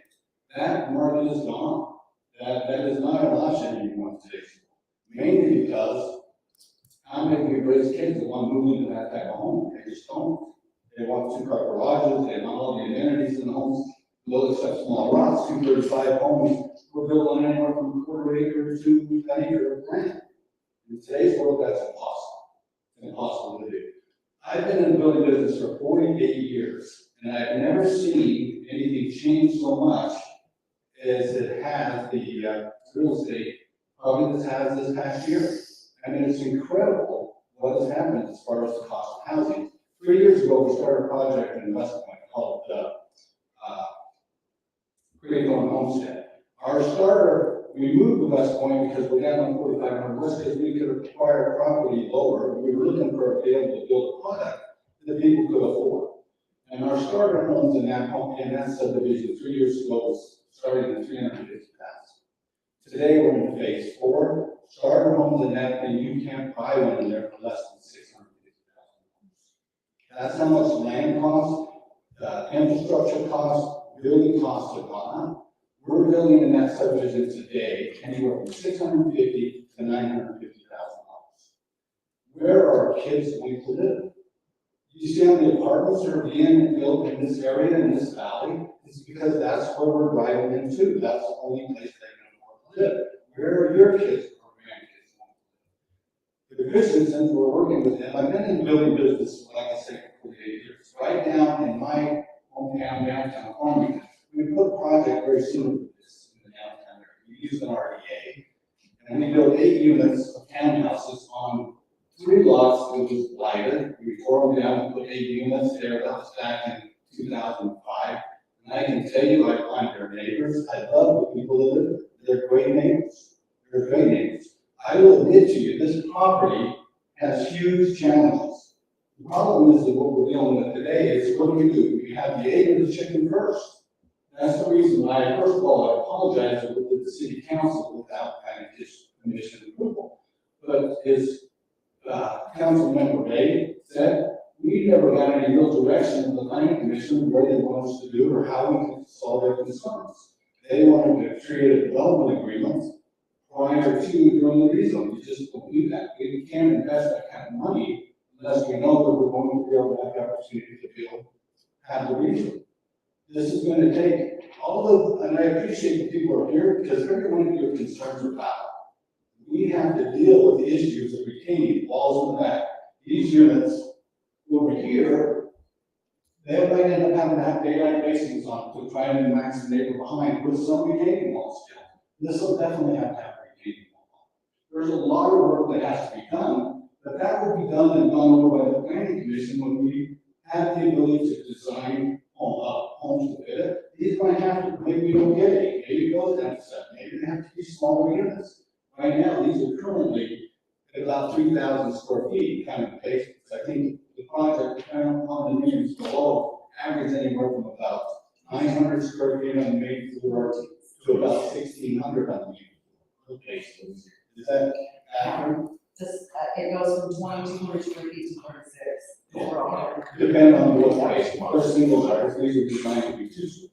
That market is gone. That is not an option anymore today. Mainly because how many people raise kids that want to move into that type of home? They just don't. They want 2-car garages, they want all the amenities in the homes. Those except small lots, 235 homes were built on anywhere from a quarter acre to an acre of land. In today's world, that's impossible. It's impossible to do. I've been in the building business for 48 years, and I've never seen anything change so much as it has the real estate, probably this has this past year. I mean, it's incredible what has happened as far as the cost of housing. 3 years ago, we started a project in West Point called Creative Homestead. Our starter, we moved to West Point because we're down on 4500 West because we could acquire property lower. We were looking for a be able to build a product that people could afford. And our starter homes in that home, in that subdivision 3 years ago was starting at 350,000. Today we're in phase 4. Starter homes in that thing, you can't buy one in there for less than 650,000. That's how much land costs, infrastructure costs, building costs have gone up. We're building in that subdivision today anywhere from $650,000 to $950,000. Where are our kids going to live? You see how many apartments are being built in this area, in this valley? It's because that's where we're driving into. That's the only place they can afford to live. Where are your kids or grandkids going to live? The Christians, we're working with them. I've been in the building business, like I said, for 48 years. Right down in my hometown, downtown Farmington, we put a project very similar to this in the downtown area. We used an RDA, and we built 8 units of townhouses on 3 lots that was blighted. We tore them down and put 8 units there. That was back in 2005. And I can tell you, I find their neighbors. I love the people that live there. They're great neighbors. They're great neighbors. I will admit to you, this property has huge challenges. The problem is that what we're dealing with today is what do? We have the egg or the chicken first. That's the reason why, first of all, I apologize with the city council without having his commission approval. But his council member Ray said, we never got any real direction from the planning commission where they want us to do or how we can solve their concerns. They wanted to create a development agreement prior to doing the rezone. We just don't do that. We can't invest that kind of money unless we know that we're going to be able to have the opportunity to have the rezone. This is going to take all of, and I appreciate that people are here because every one of you are concerned about. We have to deal with the issues of retaining walls in the back. These units over here, they might end up having to have daylight basins on to try and max the neighbor behind with some retaining walls still. This will definitely have to have a retaining wall. There's a lot of work that has to be done, but that will be done and gone over by the planning commission when we have the ability to design homes to fit. These might have to, maybe we don't get 8, maybe it goes down to 7, maybe they have to be smaller units. Right now, these are currently at about 3,000 square feet, kind of basements. I think the project, depending on the units below, average anywhere from about 900 square feet on the main floor to about 1,600 on the main floor. Okay, so that accurate?
Just, it goes from 2,200 square feet to 36 overall.
Depending on what place, or single ours, these are designed to be two stories.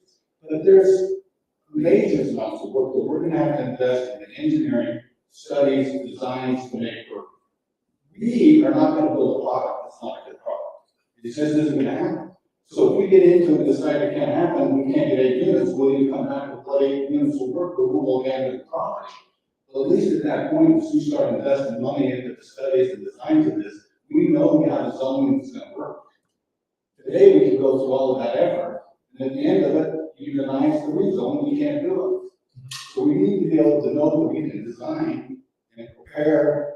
But there's major amounts of work that we're gonna have to invest in engineering, studies, designs to make work. We are not gonna build a product that's not a good product. It just isn't gonna happen. So if we get into it and decide it can't happen, we can't get 8 units, will you come back with 8 units will work, but we won't get the property. But at least at that point, as we start investing money into the studies and designs of this, we know how the zoning is gonna work. Today, we can go through all of that effort, and at the end of it, you deny us the rezone, we can't do it. So we need to be able to know that we can design and prepare,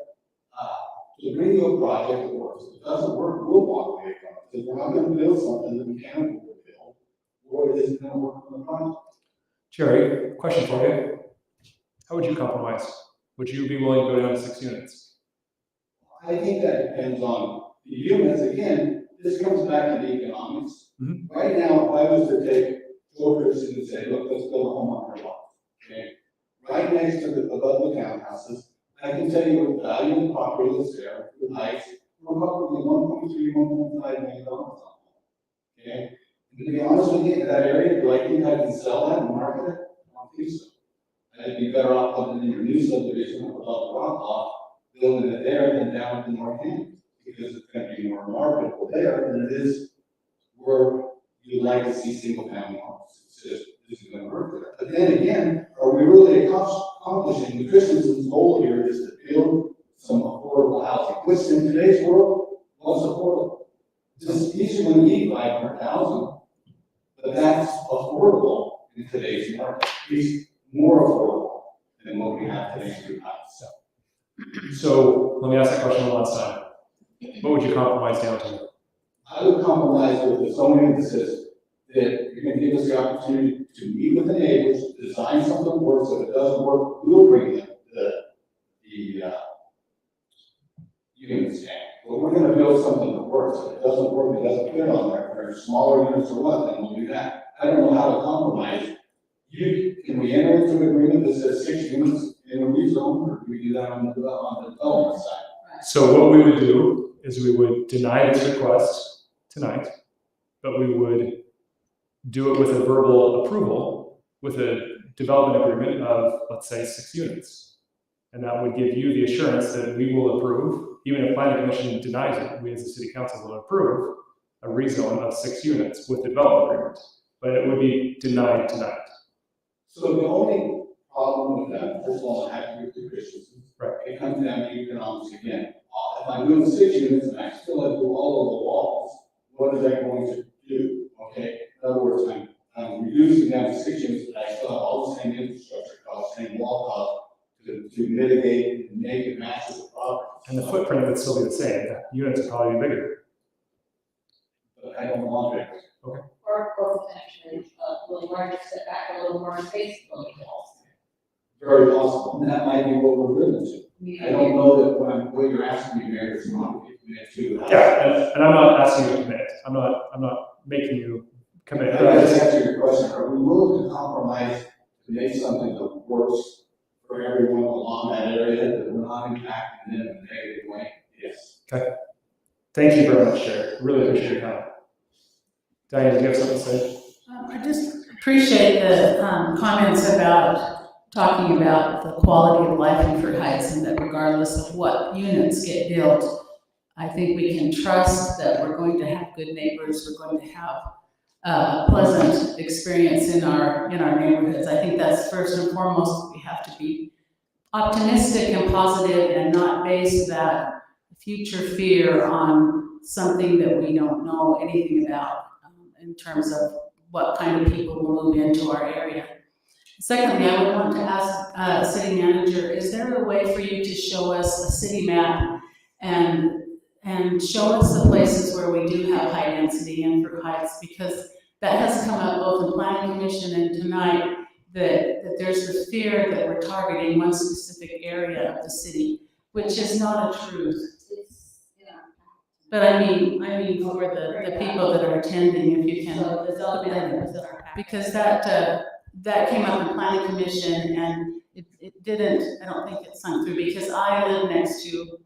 to bring you a project that works. If it doesn't work, we'll walk away from it, because we're not gonna build something that we can't build, or it isn't gonna work on the project.
Jerry, question for you. How would you compromise? Would you be willing to go down to 6 units?
I think that depends on the units. Again, this comes back to the economics.
Mhm.
Right now, if I was to take Joe Christian and say, look, let's build a home on her lot, okay? Right next to above the townhouses, I can tell you what the value of the property is there, the heights, we're probably $1.3, $1.5 million on it, okay? And to be honest with you, in that area, do I think I can sell that and market it? I don't think so. I'd be better off putting it in a new subdivision above the rock lot, building it there than down at the north end, because it's gonna be more marketable there than it is where you'd like to see single family homes. It's just, this is gonna work there. But then again, are we really accomplishing, the Christensen's goal here is to build some affordable housing, which in today's world, what's affordable? Just each one need 500,000, but that's affordable in today's market. It's more affordable than what we have today in house.
So let me ask that question one last time. What would you compromise down to?
I would compromise with the zoning that says that you're gonna give us the opportunity to meet with the neighbors, design something that works. If it doesn't work, we'll bring them the units down. But we're gonna build something that works. If it doesn't work, it doesn't fit on there, or smaller units or what, then we'll do that. I don't know how to compromise. Can we enter into an agreement that says 6 units in a rezone, or do we do that on the development side?
So what we would do is we would deny this request tonight, but we would do it with a verbal approval, with a development agreement of, let's say, 6 units. And that would give you the assurance that we will approve, even if planning commission denies it, we as the city council will approve a rezone of 6 units with the development agreement, but it would be denied tonight.
So the only problem with that, first of all, I have to give to Christians.
Right.
It comes down to economics again. If I'm doing 6 units and I still have to do all of the walls, what is that going to do? Okay, in other words, I'm reducing down to 6 units, but I still have all the same infrastructure costs, same wall costs to mitigate and make it match the property.
And the footprint would still be the same. The units would probably be bigger.
But I don't want it.
Or potentially, a little larger setback, a little more space, a little walls.
Very possible, and that might be what we're driven to. I don't know that what you're asking me, Mayor, is wrong. To.
Yeah, and I'm not asking you to commit. I'm not making you commit.
I just answer your question. Are we willing to compromise to make something that works for everyone along that area, that we're not impacting them in a negative way? Yes.
Okay. Thank you very much, Chair. Really appreciate your time. Diane, do you have something to say?
I just appreciate the comments about talking about the quality of life in Fruit Heights, and that regardless of what units get built, I think we can trust that we're going to have good neighbors, we're going to have a pleasant experience in our neighborhoods. I think that's first and foremost. We have to be optimistic and positive and not base that future fear on something that we don't know anything about in terms of what kind of people will move into our area. Secondly, I would want to ask city manager, is there a way for you to show us a city map and show us the places where we do have high density in Fruit Heights? Because that has come up both in planning commission and tonight, that there's the fear that we're targeting one specific area of the city, which is not a truth. But I mean for the people that are attending, if you can. Because that came up in planning commission, it didn't, I don't think it sunk through, because I live next to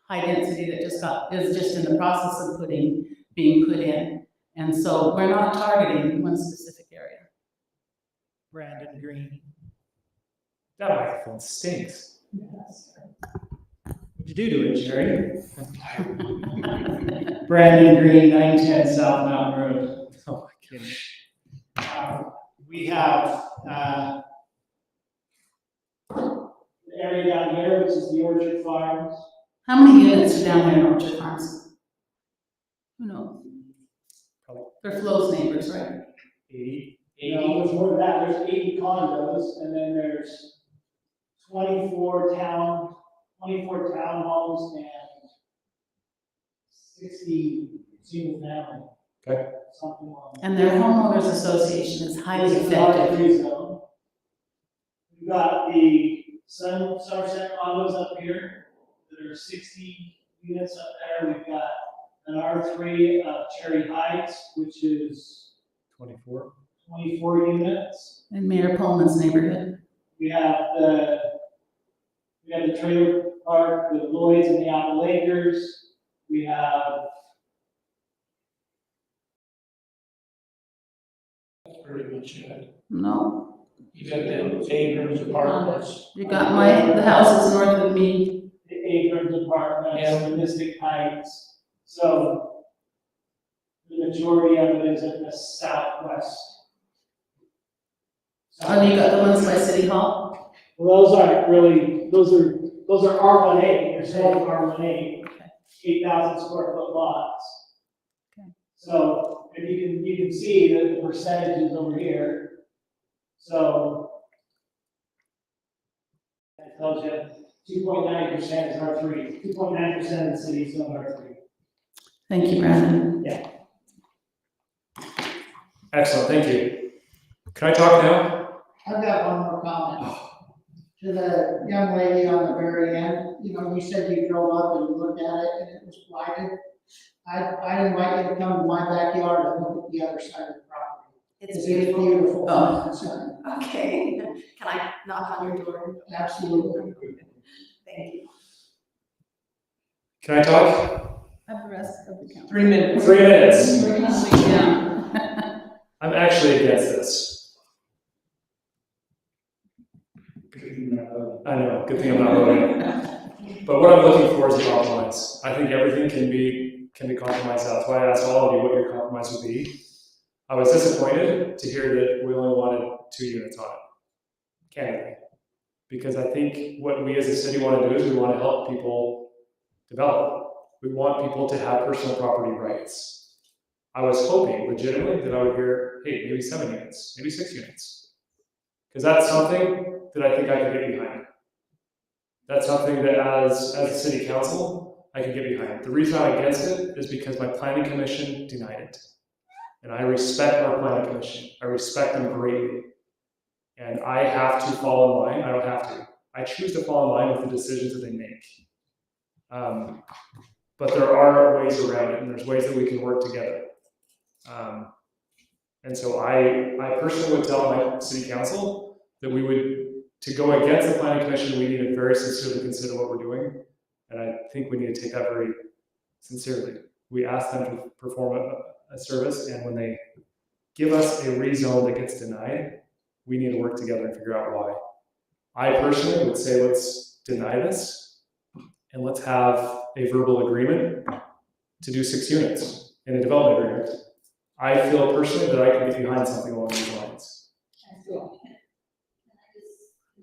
high density that is just in the process of being put in. And so we're not targeting one specific area.
Brandon Green.
That microphone stinks.
What'd you do to it, Jerry? Brandon Green, 910 South Mountain Road.
Oh, my goodness.
We have, the area down here, which is the Orchard Farms.
How many units are down there in Orchard Farms? Who knows? They're Flo's neighbors, right?
80.
There's more than that, there's 80 condos, and then there's 24 townhomes and 60 single family.
Okay.
Something like that.
And their homeowners association is highly
It's an
effective.
R3 zone. We've got the Somerset condos up here that are 60 units up there. We've got an R3 of Cherry Heights, which is
24.
24 units.
In Mayor Pullman's neighborhood.
We have the trailer park with Lloyd's and the Apple Acres. We have
Pretty much it.
No,
You got the Abrams apartments.
you got the houses north of me.
the Abrams Apartments,
Yeah.
the Mystic Heights. So the majority of it is in the southwest.
Oh, you got the ones by City Hall?
Well, those aren't really, those are R1A, they're saying R1A, 8,000 square foot lots.
Okay.
So, and you can see that the percentages over here. So that tells you 2.9% is R3, 2.9% of the city is zoned R3.
Thank you, Brandon.
Yeah.
Excellent, thank you. Can I talk now?
I've got one more comment. To the young lady on the very end, you said you drove up and you looked at it and it was blighted. I invite you to come to my backyard and look at the other side of the property.
It's
beautiful.
beautiful.
Oh.
Okay, can I knock on your door?
Absolutely.
Thank you.
Can I talk?
Have the rest of the count.
3 minutes.
3 minutes.
We're gonna sit down.
I'm actually against this. I know, good thing I'm not voting. But what I'm looking for is a compromise. I think everything can be compromised out. That's why I asked all of you what your compromise would be. I was disappointed to hear that we only wanted 2 units on it, candidly. Because I think what we as a city want to do is we want to help people develop. We want people to have personal property rights. I was hoping legitimately that I would hear, hey, maybe 7 units, maybe 6 units. Because that's something that I think I could get behind. That's something that as a city council, I could get behind. The reason I'm against it is because my planning commission denied it. And I respect our planning commission. I respect them greatly. And I have to fall in line. I don't have to. I choose to fall in line with the decisions that they make. But there are ways around it, and there's ways that we can work together. And so I personally would tell my city council that we would, to go against the planning commission, we need to very sincerely consider what we're doing. And I think we need to take that very sincerely. We ask them to perform a service, and when they give us a rezone that gets denied, we need to work together and figure out why. I personally would say, let's deny this, and let's have a verbal agreement to do 6 units in a development agreement. I feel personally that I can get behind something along these lines.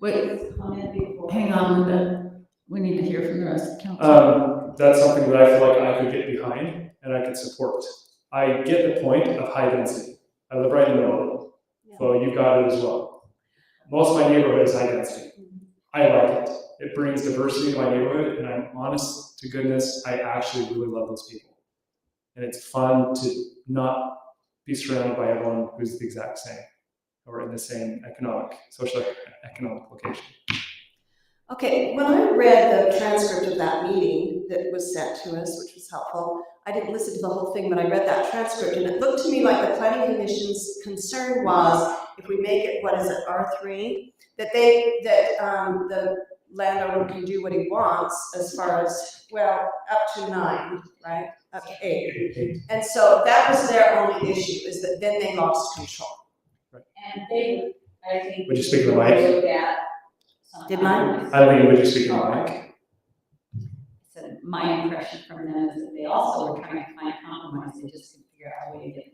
Wait, hang on, Linda. We need to hear from the rest of the council.
That's something that I feel like I could get behind and I could support. I get the point of high density. I live right in the middle of it. So you've got it as well. Most of my neighborhood is high density. I like it. It brings diversity to my neighborhood, and I'm honest to goodness, I actually really love those people. And it's fun to not be surrounded by everyone who's the exact same or in the same social economic location.
Okay, when I read the transcript of that meeting that was sent to us, which was helpful, I didn't listen to the whole thing, but I read that transcript, and it looked to me like the planning commission's concern was, if we make it, what is it, R3, that the landowner can do what he wants as far as, well, up to 9, right? Up to 8. And so that was their only issue, is that then they lost control.
And they, I think.
Would you speak to the mic?
Look at some
Did mine?
compromise.
Eileen, would you speak to the mic?
So my impression from them is that they also were trying to find compromise, they just couldn't figure out a way to get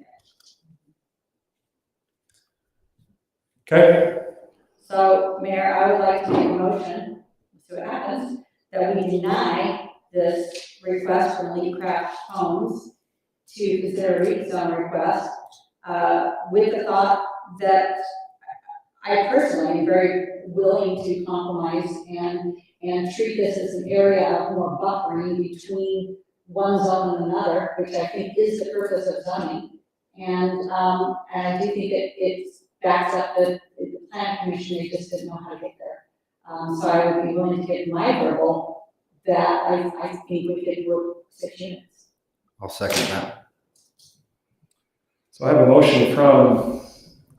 there.
Okay,
So, Mayor, I would like to make a motion, let's see what happens, that we deny this request from Lee Craft Homes to consider a rezone request, with the thought that I personally am very willing to compromise and treat this as an area of more buffering between one zone and another, which I think is the purpose of zoning. And I do think it backs up the plan commission, they just didn't know how to get there. So I would be willing to get my verbal that I think we could work 6 units.
I'll second that.
so I have a motion from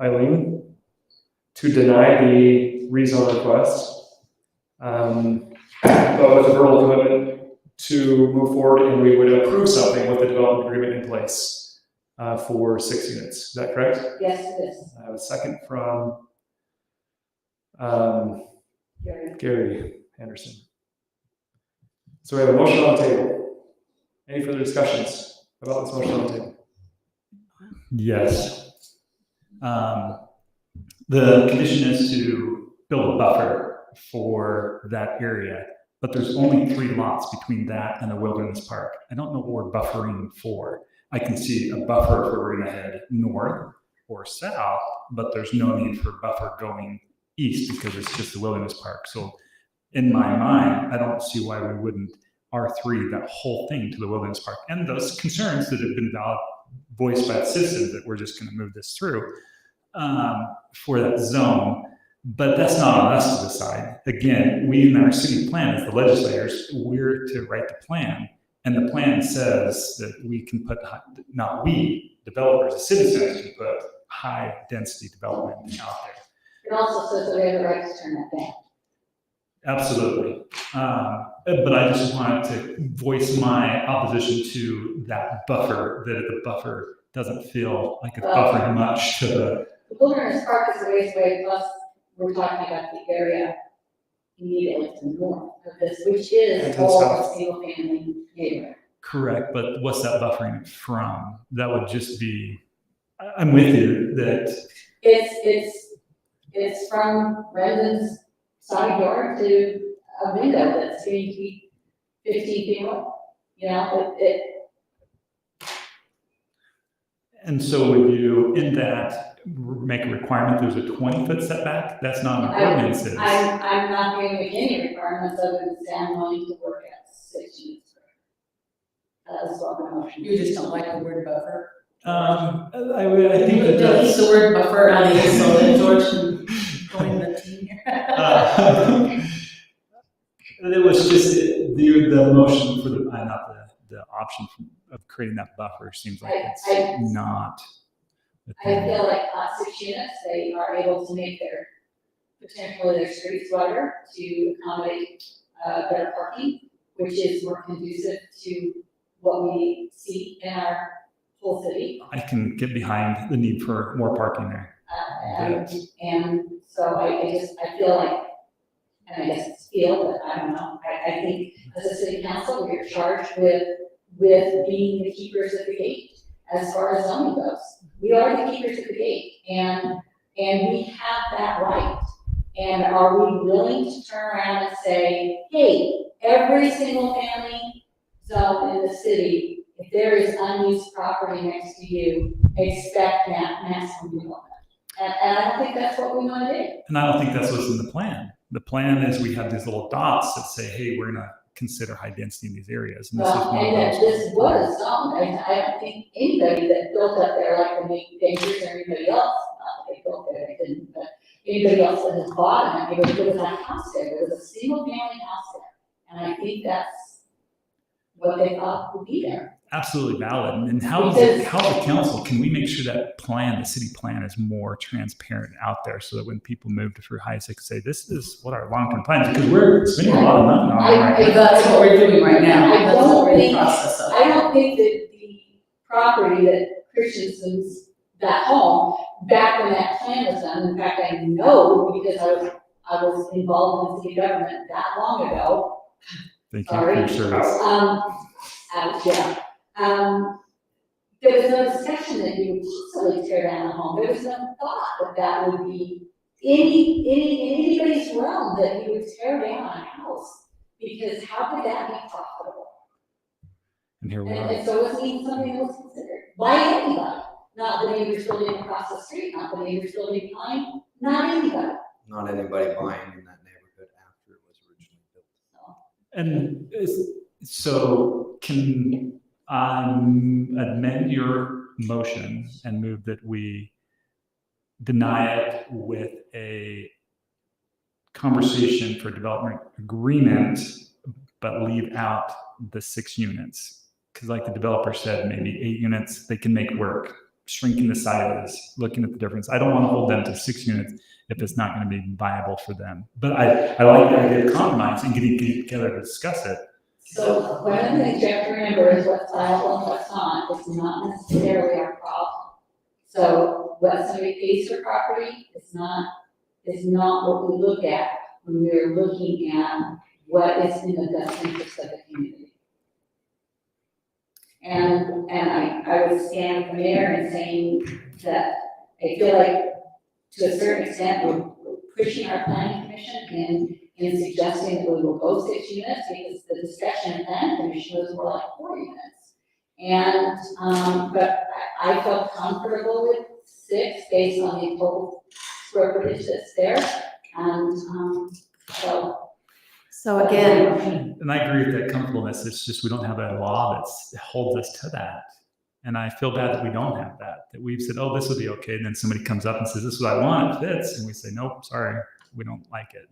Eileen to deny the rezone request. But with a verbal commitment to move forward, and we would approve something with the development agreement in place for 6 units. Is that correct?
Yes, it is.
I have a second from Gary Anderson. So we have a motion on the table. Any further discussions about this motion on the table?
Yes. The condition is to build a buffer for that area, but there's only 3 lots between that and the wilderness park. I don't know what we're buffering for. I can see a buffer if we're going to head north or south, but there's no need for buffer going east because it's just the wilderness park. So in my mind, I don't see why we wouldn't R3 that whole thing to the wilderness park. And those concerns that have been voiced by the citizens that we're just going to move this through for that zone. But that's not on us to decide. Again, we in our city plan as the legislators, we're to write the plan. And the plan says that we can put, not we, developers, the citizens can put high density development out there.
It also says that we have the right to turn that down.
Absolutely. But I just wanted to voice my opposition to that buffer, that the buffer doesn't feel like it's buffering much to the.
The wilderness park is a ways away, plus we're talking about the area immediately to the north of this, which is all a single family neighborhood.
Correct, but what's that buffering from? That would just be, I'm with you that.
It's from Brendan's side yard to a window that's 15 feet away. You know,
And so would you, in that, make a requirement there's a 20-foot setback? That's not an ordinance.
I'm not going to make any requirements other than say I'm willing to work at 6 units. That's what my motion.
You just don't like the word buffer?
I think that
Delete the word buffer on the so that George can join the team here.
It was just the motion for the option of creating that buffer seems like it's not.
I feel like 6 units, they are able to make potentially their streets wider to accommodate better parking, which is more conducive to what we see in our whole city.
I can get behind the need for more parking there.
And so I feel like, and I guess it's feel, but I don't know, I think as a city council, we are charged with being the keepers of the gate as far as zoning goes. We are the keepers of the gate, and we have that right. And are we willing to turn around and say, hey, every single family zone in the city, if there is unused property next to you, expect that maximum development. And I don't think that's what we want to do.
And I don't think that's what's in the plan. The plan is we have these little dots that say, hey, we're going to consider high density in these areas. And this is one
And
of
that
those.
this was zoned, I don't think anybody that built up there like the neighbors or anybody else, not that they built there, they didn't, but anybody else that has bought in that neighborhood, there was a house there, there was a single family house there. And I think that's what they thought would be there.
Absolutely valid. And how
Because-
how the council can we make sure that plan, the city plan, is more transparent out there so that when people move to Fruit Heights, they can say, this is what our long-term plan is, because we're spending a lot of money on it right now.
That's what we're doing right now.
I
That's what
don't
we're in the
think,
process of.
I don't think that the property that Christensen's, that home, back when that plan was done, in fact, I know because I was involved in city government that long ago.
Thank you for your service.
Yeah. There was no discussion that you would possibly tear down a home. There was no thought that that would be anybody's realm that you would tear down a house. Because how could that be profitable?
And here we
And,
are.
and so it wasn't even something that was considered by anybody. Not the neighbors building across the street, not the neighbors building behind, not anybody.
Not anybody buying in that neighborhood after it was originally built.
And so can amend your motion and move that we deny it with a conversation for development agreement, but leave out the 6 units. Because like the developer said, maybe 8 units, they can make work, shrinking the sizes, looking at the difference. I don't want to hold them to 6 units if it's not going to be viable for them. But I like the idea of compromise and getting together to discuss it.
So one of the things you have to remember is what's viable and what's not. It's not necessarily our problem. So what somebody pays for property is not what we look at when we're looking at what is in the best interest of the community. And I would stand from there and saying that I feel like to a certain extent we're pushing our planning commission in suggesting that we will go 6 units because the discussion in planning commission was more like 4 units. And, but I felt comfortable with 6 based on the total square footage that's there. And,
So again,
And I agree with that comfortableness. It's just we don't have a law that holds us to that. And I feel bad that we don't have that, that we've said, oh, this would be okay. And then somebody comes up and says, this is what I want, it fits. And we say, nope, sorry, we don't like it.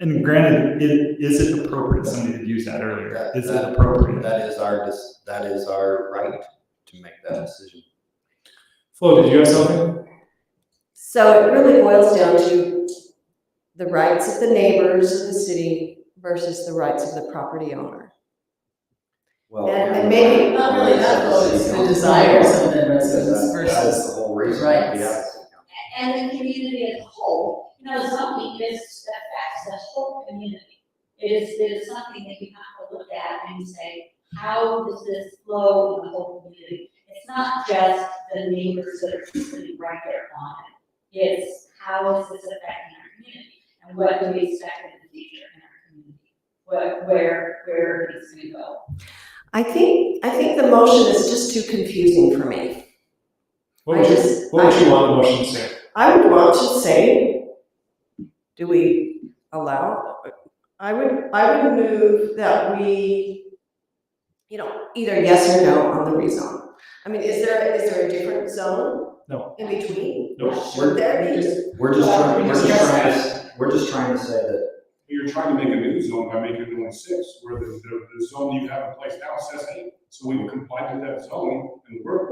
And granted, is it appropriate? Somebody had used that earlier. Is it appropriate?
That is our right to make that decision.
Flo, did you have something?
so it really boils down to the rights of the neighbors of the city versus the rights of the property owner.
Well,
And maybe-
Not really that, though, it's the desires of the residents
That's
versus
the whole reason.
rights.
we have a city council.
and the community as a whole, zoning affects the whole community. It is something that you have to look at and say, how does this flow in the whole community? It's not just the neighbors that are sitting right there on it. It's how is this affecting our community? And what do we expect in the future in our community? Where it's gonna go?
I think the motion is just too confusing for me.
What would you want the motion to say?
I would want to say, do we allow, I would move that we, either yes or no on the rezone. I mean, is there a different zone?
No.
In between?
No.
Should there be?
We're just trying to say that
You're trying to make a new zone by making it only 6, where the zone you have in place now says 8. So we will comply with that zone and work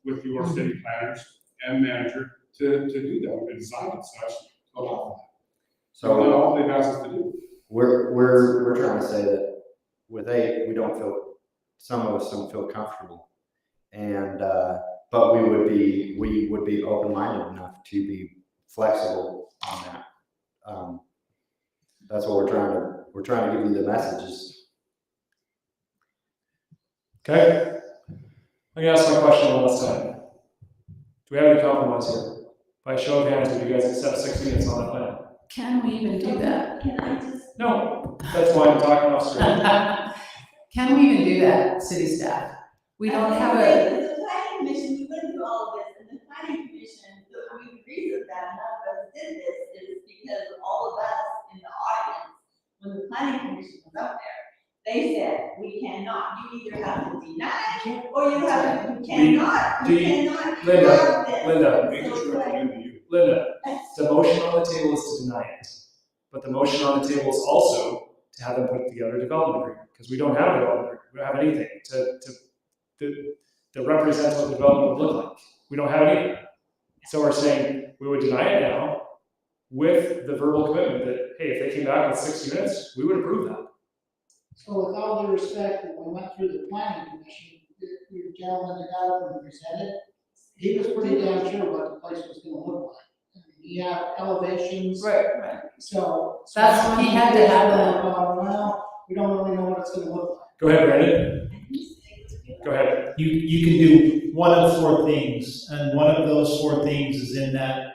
with your city planners and manager to do that. We've designed it such to allow that. So that's all they've asked us to do.
we're trying to say that with 8, some of us don't feel comfortable. And, but we would be open-minded enough to be flexible on that. That's what we're trying to give you the messages.
Okay. I'm gonna ask my question one last time. Do we have any compromise here? By show of hands, would you guys accept 6 units on that plan?
Can we even do that?
Can I just?
No, that's why I'm talking off screen.
Can we even do that, city staff? We don't have a,
With the planning commission, we wouldn't do all of this, and the planning commission, we agreed with that, none of us did this, is because all of us in the audience, when the planning commission was up there, they said, we cannot, you either have to deny, or you cannot.
Linda,
have this.
Linda,
So
we
it's
just
like-
recommend to you
Linda, the motion on the table is to deny it. But the motion on the table is also to have them put together a development agreement, because we don't have a development agreement. We don't have anything that represents what development would look like. We don't have anything. So we're saying we would deny it now with the verbal commitment that, hey, if they came back with 6 units, we would approve that.
So with all due respect, when we went through the planning commission, your gentleman that got up and presented, he was pretty damn sure what the place was gonna look like. I mean, he had elevations.
Right.
So.
That's, he had to have that.
Well, we don't really know what it's gonna look like.
Go ahead, Brandon. Go ahead.
You can do one of 4 things, and one of those 4 things is in that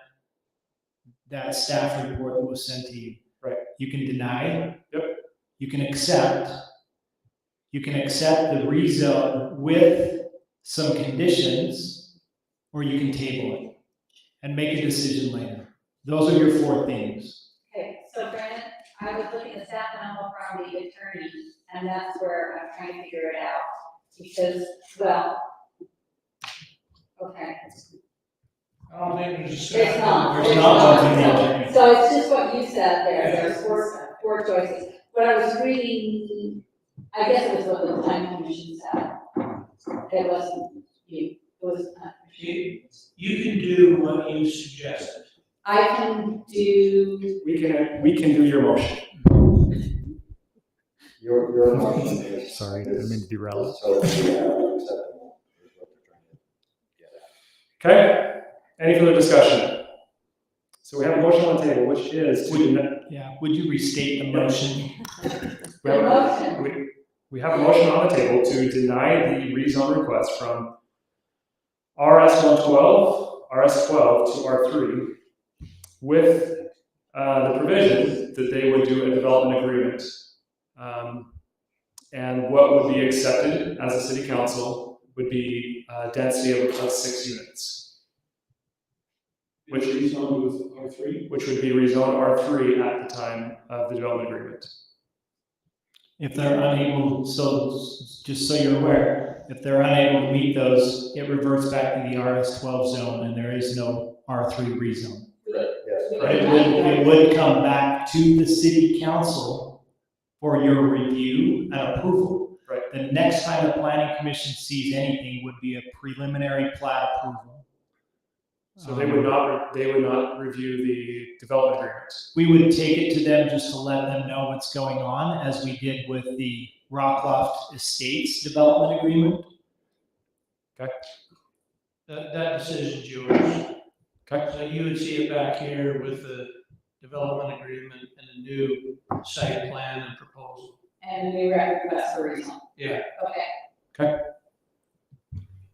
staff report that was sent to you.
Right.
You can deny.
Yep.
You can accept. You can accept the rezone with some conditions, or you can table it and make a decision later. Those are your 4 things.
Okay, so Brandon, I was looking at that memo from the attorney, and that's where I'm trying to figure it out. Because, well, okay.
I don't think there's.
It's not.
There's
It's
not
not.
one in the attorney.
So it's just what you said there, there's four choices. What I was reading, I guess it was what the planning commission said. It wasn't you, it was,
You can do what you suggested.
I can do,
We can do your motion.
Your motion is.
Sorry, I didn't mean to derail it.
So, acceptable is what they're trying to get at.
Okay, any further discussion? So we have a motion on the table, which is
Would you restate the motion?
We have a motion on the table to deny the rezone request from RS 112, RS 12 to R3 with the provision that they would do a development agreement. And what would be accepted as a city council would be a density of 6 units.
Which rezoned with R3?
Which would be rezoned R3 at the time of the development agreement.
If they're unable, so just so you're aware, if they're unable to meet those, it reverts back to the RS 12 zone and there is no R3 rezone. It would come back to the city council for your review and approval.
Right.
The next time the planning commission sees anything would be a preliminary plat approval.
So they would not review the development agreement.
We would take it to them just to let them know what's going on, as we did with the Rockloft Estates development agreement.
Okay.
That decision's yours.
Okay.
So you would see it back here with the development agreement and a new site plan and proposal.
and we request for rezone.
Yeah.
Okay.
Okay.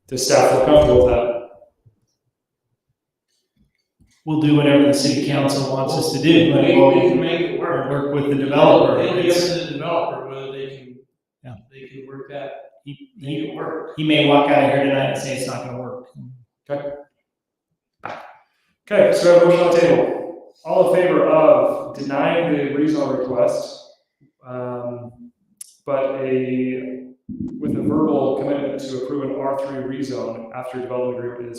Does staff feel comfortable with that?
We'll do whatever the city council wants us to do, but
We can make it
we'll
work.
work with the developer.
It'll be up to the developer whether they can work that, make it work.
He may walk out of here tonight and say it's not gonna work.
Okay. Okay, so we have a motion on the table. All in favor of denying the rezone request, but with a verbal commitment to approve an R3 rezone after development agreement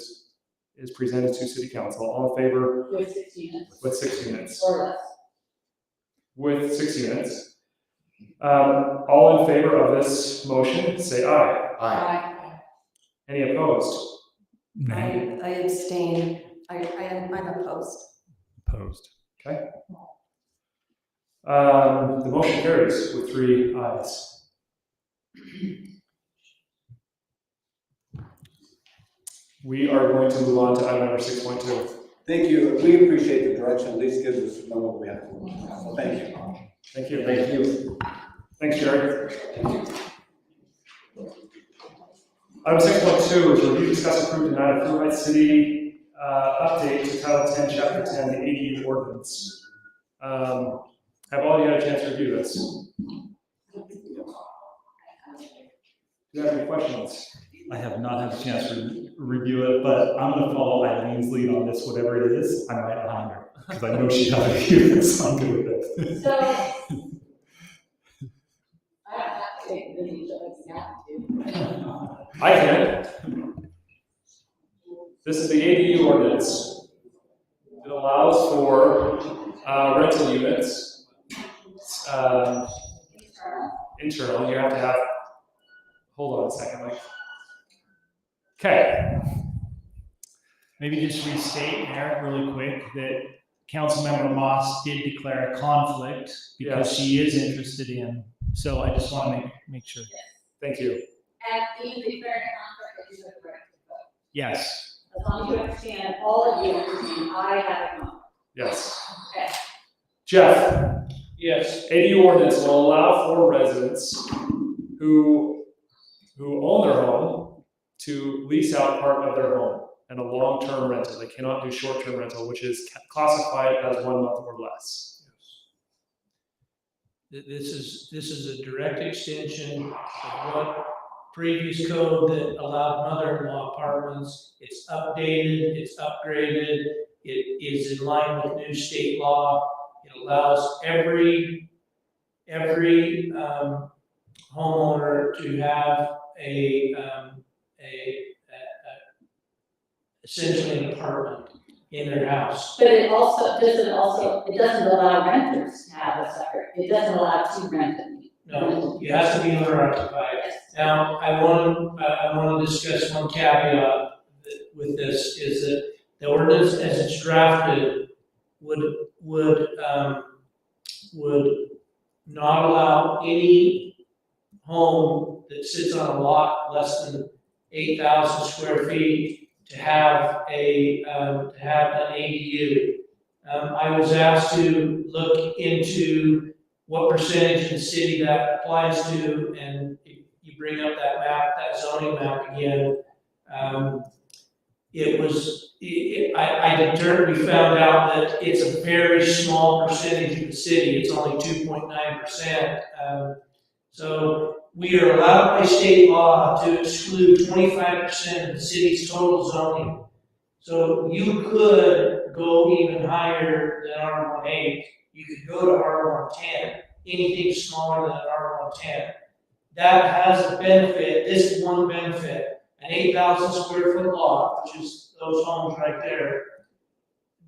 is presented to city council. All in favor?
With 6 units.
With 6 units.
Or less.
With 6 units. All in favor of this motion, say aye.
Aye.
Any opposed?
I abstain. I'm opposed.
Opposed.
Okay. The motion carries with 3 ayes. We are going to move on to item number 6.2.
Thank you. We appreciate the direction. At least gives us to know what we have to do. So thank you.
Thank you.
Thank you.
Thanks, Jerry. Item 6.2 is review, discuss, approve, deny the Fruit Heights City update to Title 10, Chapter 10, the ADU ordinance. Have all of you had a chance to review this? Do you have any questions?
I have not had a chance to review it, but I'm going to follow Eileen's lead on this, whatever it is. I might behind her because I know she has a review, so I'm good with it.
So, I don't have to take the video, I have to.
I can. This is the ADU ordinance. allows for rental units. Internal, you have to have, hold on a second, Mike. Okay.
Maybe just restate, Eric, really quick, that Councilmember Moss did declare a conflict because
Yes.
she is interested in. So I just want to make sure.
Thank you.
And even declaring a contract that you have the right to vote.
Yes.
As long as you understand, all of you understand, I have a conflict.
Yes.
Okay.
Jeff,
Yes.
ADU ordinance will allow for residents who own their home to lease out part of their home and a long-term rental. They cannot do short-term rental, which is classified as 1 month or less.
This is a direct extension of what previous code that allowed mother-in-law apartments. It's updated, it's upgraded, it is in line with new state law. It allows every homeowner to have essentially an apartment in their house.
But it doesn't allow renters to have a separate, it doesn't allow to rent it.
No, it has to be owner occupied. Now, I want to discuss one caveat with this, is that the ordinance as it's drafted would not allow any home that sits on a lot less than 8,000 square feet to have an ADU. I was asked to look into what percentage of the city that applies to, and if you bring up that map, that zoning map again, we found out that it's a very small percentage of the city. It's only 2.9%. So we are allowed by state law to exclude 25% of the city's total zoning. So you could go even higher than R18. You could go to R110. Anything smaller than R110. That has a benefit, this one benefit, an 8,000 square foot lot, which is those homes right there,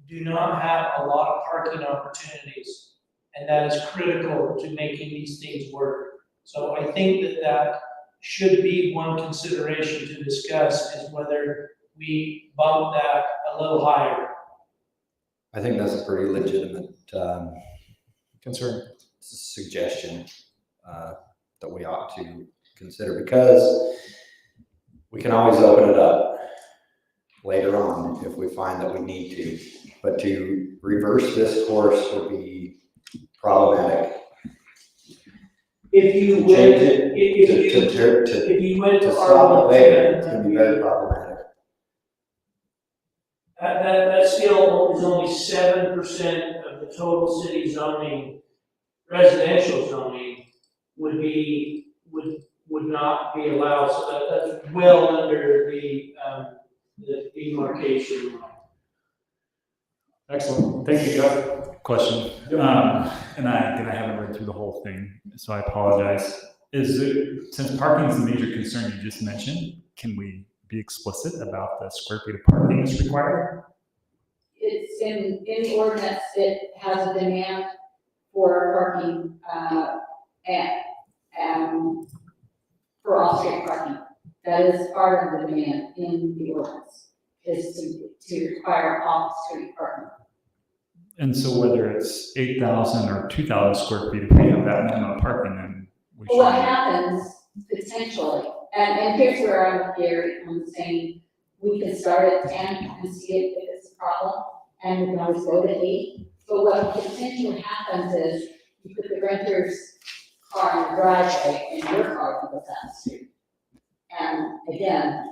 do not have a lot of parking opportunities. And that is critical to making these things work. So I think that should be one consideration to discuss, is whether we bump that a little higher.
I think that's a pretty legitimate
Concern.
suggestion that we ought to consider, because we can always open it up later on if we find that we need to. But to reverse this course would be problematic.
If you
Change
went,
it
if you went to
to stop it later, it's
R110,
gonna be very problematic.
that still is only 7% of the total city zoning, residential zoning would not be allowed, so that's well under the demarcation line.
Excellent. Thank you, Jeff.
Question. And I haven't read through the whole thing, so I apologize. Since parking is the major concern you just mentioned, can we be explicit about the square feet of parking that's required?
It's in the ordinance, it has a demand for parking, and for off-street parking. That is part of the demand in the ordinance, is to require off-street parking.
And so whether it's 8,000 or 2,000 square feet, if we have that minimum parking, then we should.
What happens potentially, and here's where I'm with Gary, I'm saying we can start at 10 and see if it's a problem, and we can always go to 8. But what potentially happens is you put the renter's car in the driveway and your car can go down the street. And again,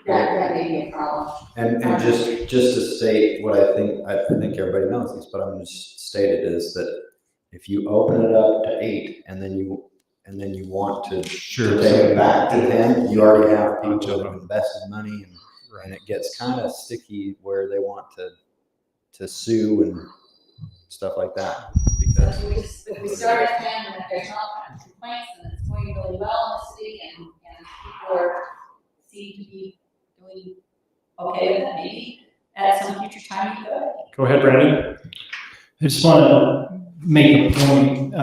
that may be a problem.
And just to state what I think everybody knows this, but I'm just state it, is that if you open it up to 8 and then you want to take it back to 10, you already have people that have invested money, and it gets kind of sticky where they want to sue and stuff like that. Because
If we start at 10 and if there's not complaints and it's going really well in the city and people seem to be doing okay with it, maybe. at some future time, you could.
Go ahead, Brandon.
I just want to make a point.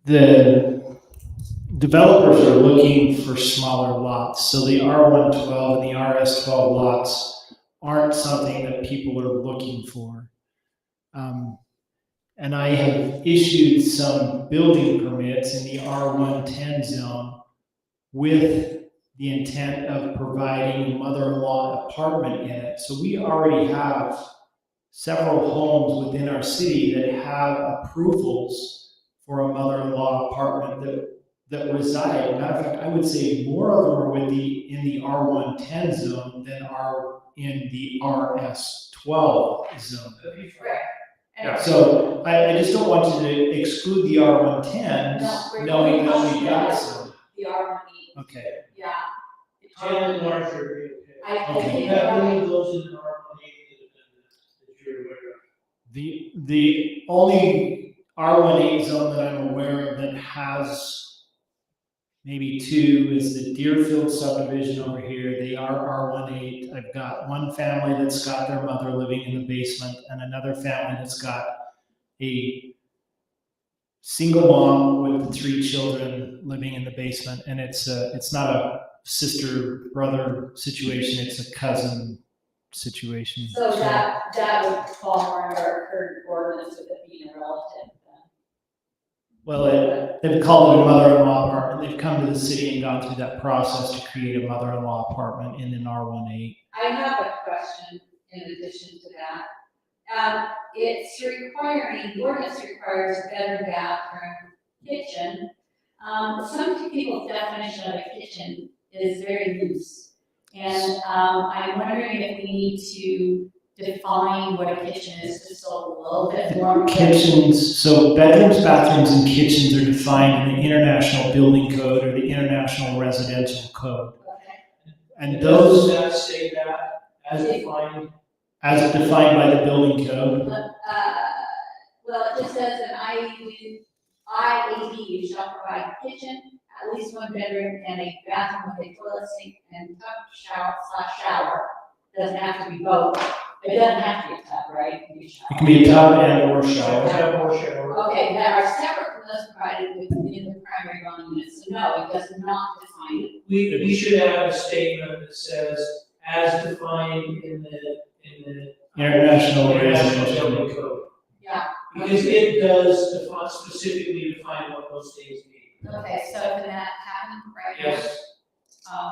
The developers are looking for smaller lots, so the R112 and the RS12 lots aren't something that people are looking for. And I have issued some building permits in the R110 zone with the intent of providing a mother-in-law apartment in it. So we already have several homes within our city that have approvals for a mother-in-law apartment that reside. Matter of fact, I would say more of them are in the R110 zone than are in the RS12 zone.
Right.
So I just don't want you to exclude the R110s,
No,
knowing that
we're
we got some.
The R1E,
Okay.
yeah.
10 and larger.
I
Okay.
think
That
that
only goes in the R1 that you're aware of.
The only R18 zone that I'm aware of that has maybe two is the Deerfield subdivision over here. They are R18. I've got one family that's got their mother living in the basement and another family that's got a single mom with the 3 children living in the basement. And it's not a sister brother situation, it's a cousin situation.
So that would fall under our current ordinance with it being a relative.
Well, they've called it a mother-in-law apartment. They've come to the city and gone through that process to create a mother-in-law apartment in an R18.
I have a question in addition to that. It's requiring, the ordinance requires bedroom, bathroom, kitchen. Some people's definition of a kitchen is very loose. And I'm wondering if we need to define what a kitchen is just a little bit more.
Kitchens, so bedrooms, bathrooms, and kitchens are defined in the International Building Code or the International Residential Code. And
Does
those,
that say that as defined?
as defined by the building code,
Well, it just says an IAD shall provide a kitchen, at least one bedroom, and a bathroom with a toilet, sink, and tub shower. Doesn't have to be both. It doesn't have to be a tub, right? It can be a shower.
it can be a tub and or shower.
Have more shower.
Okay, that are separate from those provided within the primary dwelling unit, so no, it does not define it.
We should have a statement that says, as defined in the
International Residential
Building Code.
Yeah.
Because it does specifically define what those things mean.
Okay, so can that happen right now?
Yes.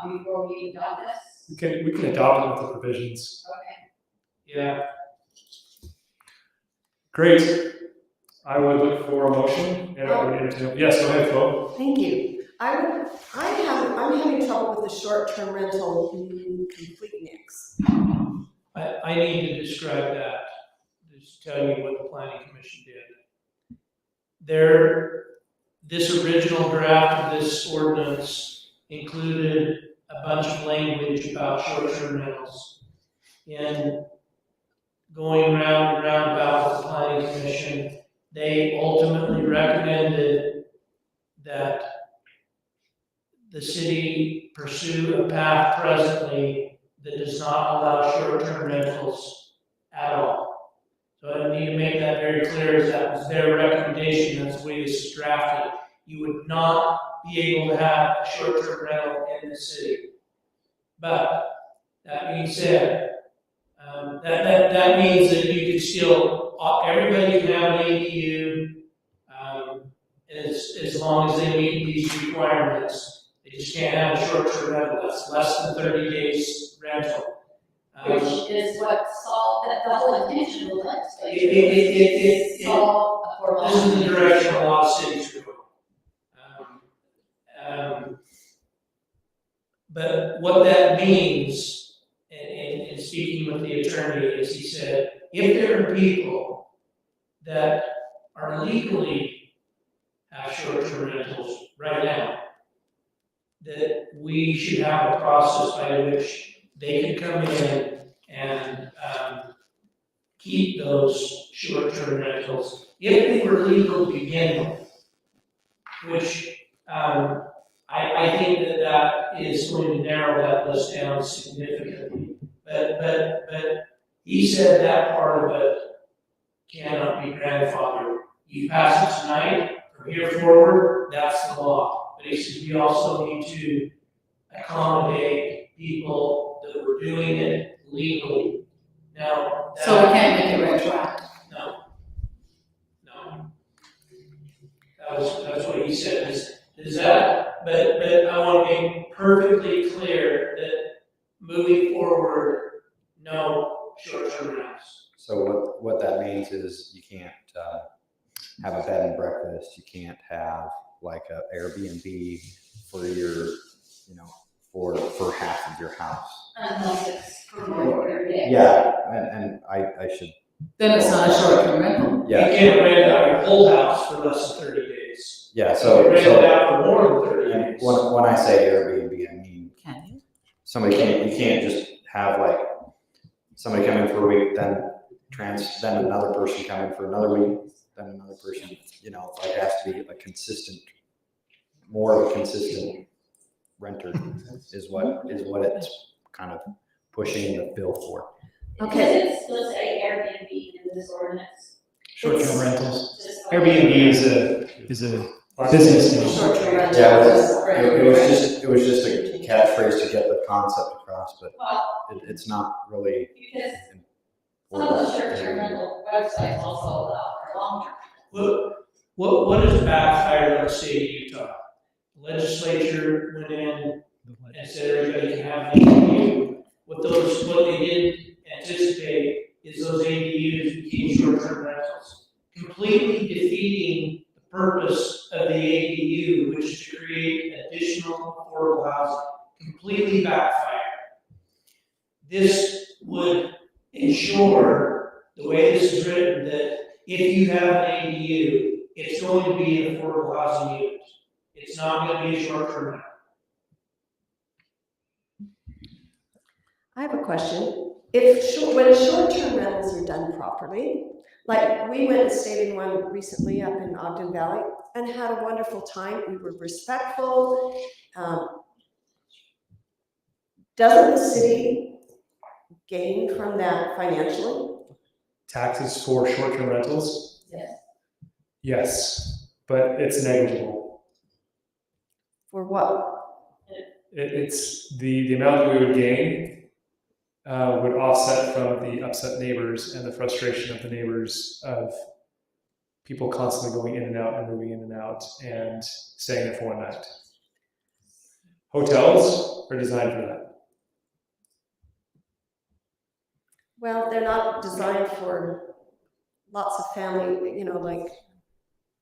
Before we adopt this?
We can adopt it with the provisions.
Okay.
Yeah.
Great. I would look for a motion and I would entertain. Yes, go ahead, Flo.
Thank you. I'm having trouble with the short-term rental completeness.
I need to describe that, just tell you what the planning commission did. This original draft of this ordinance included a bunch of language about short-term rentals. And going round and round about the planning commission, they ultimately recommended that the city pursue a path presently that does not allow short-term rentals at all. So I need to make that very clear, as that was their recommendation, that's the way this is drafted. You would not be able to have a short-term rental in the city. But, that being said, that means that you can still, everybody can have an ADU, as long as they meet these requirements. They just can't have a short-term rental, that's less than 30 days rental.
Which is what solved, the whole intention of the legislation.
It
Solve affordable.
This is the direction a lot of cities go. But what that means, in speaking with the attorney, is he said, if there are people that are legally have short-term rentals right now, that we should have a process by which they can come in and keep those short-term rentals if they were legal to begin with, which I think that is going to narrow that list down significantly. but he said that part of it cannot be grandfathered. You pass it tonight, from here forward, that's the law. But he said we also need to accommodate people that were doing it legally. Now,
So we can't make it retroactive.
No. That's what he said, is that, but I want to be perfectly clear that moving forward, no short-term rentals.
So what that means is you can't have a bed and breakfast. You can't have like a Airbnb for your, for half of your house.
Unless it's for more than 30 days.
Yeah, and I should.
Then it's not a short-term rental.
Yeah.
You can't rent out your whole house for less than 30 days.
Yeah, so.
Rent it out for more than 30
and
days.
when I say Airbnb, I mean,
Can you?
you can't just have like somebody come in for a week, then another person come in for another week, then another person, it has to be a consistent, more of a consistent renter is what it's kind of pushing the bill for.
Okay.
Does it still say Airbnb in this ordinance?
Short-term rentals.
Just-
Airbnb is a business name.
Short-term rentals.
Yeah, it was just a catchphrase to get the concept across, but
Well,
it's not really.
because some of the short-term rental websites also allow for long-term.
What is backfired on the state of Utah? The legislature went in and said everybody can have an ADU. What they didn't anticipate is those ADUs became short-term rentals, completely defeating the purpose of the ADU, which is to create additional affordable housing. Completely backfired. This would ensure, the way this is written, that if you have an ADU, it's going to be an affordable housing unit. It's not going to be a short-term rental.
I have a question. When short-term rentals are done properly, like we went and stayed in one recently up in Ogden Valley and had a wonderful time. We were respectful. Doesn't the city gain from that financially?
Taxes for short-term rentals?
Yes.
Yes, but it's negligible.
For what?
It's the amount that we would gain would offset from the upset neighbors and the frustration of the neighbors of people constantly going in and out and moving in and out and staying there for one night. Hotels are designed for that.
Well, they're not designed for lots of family, like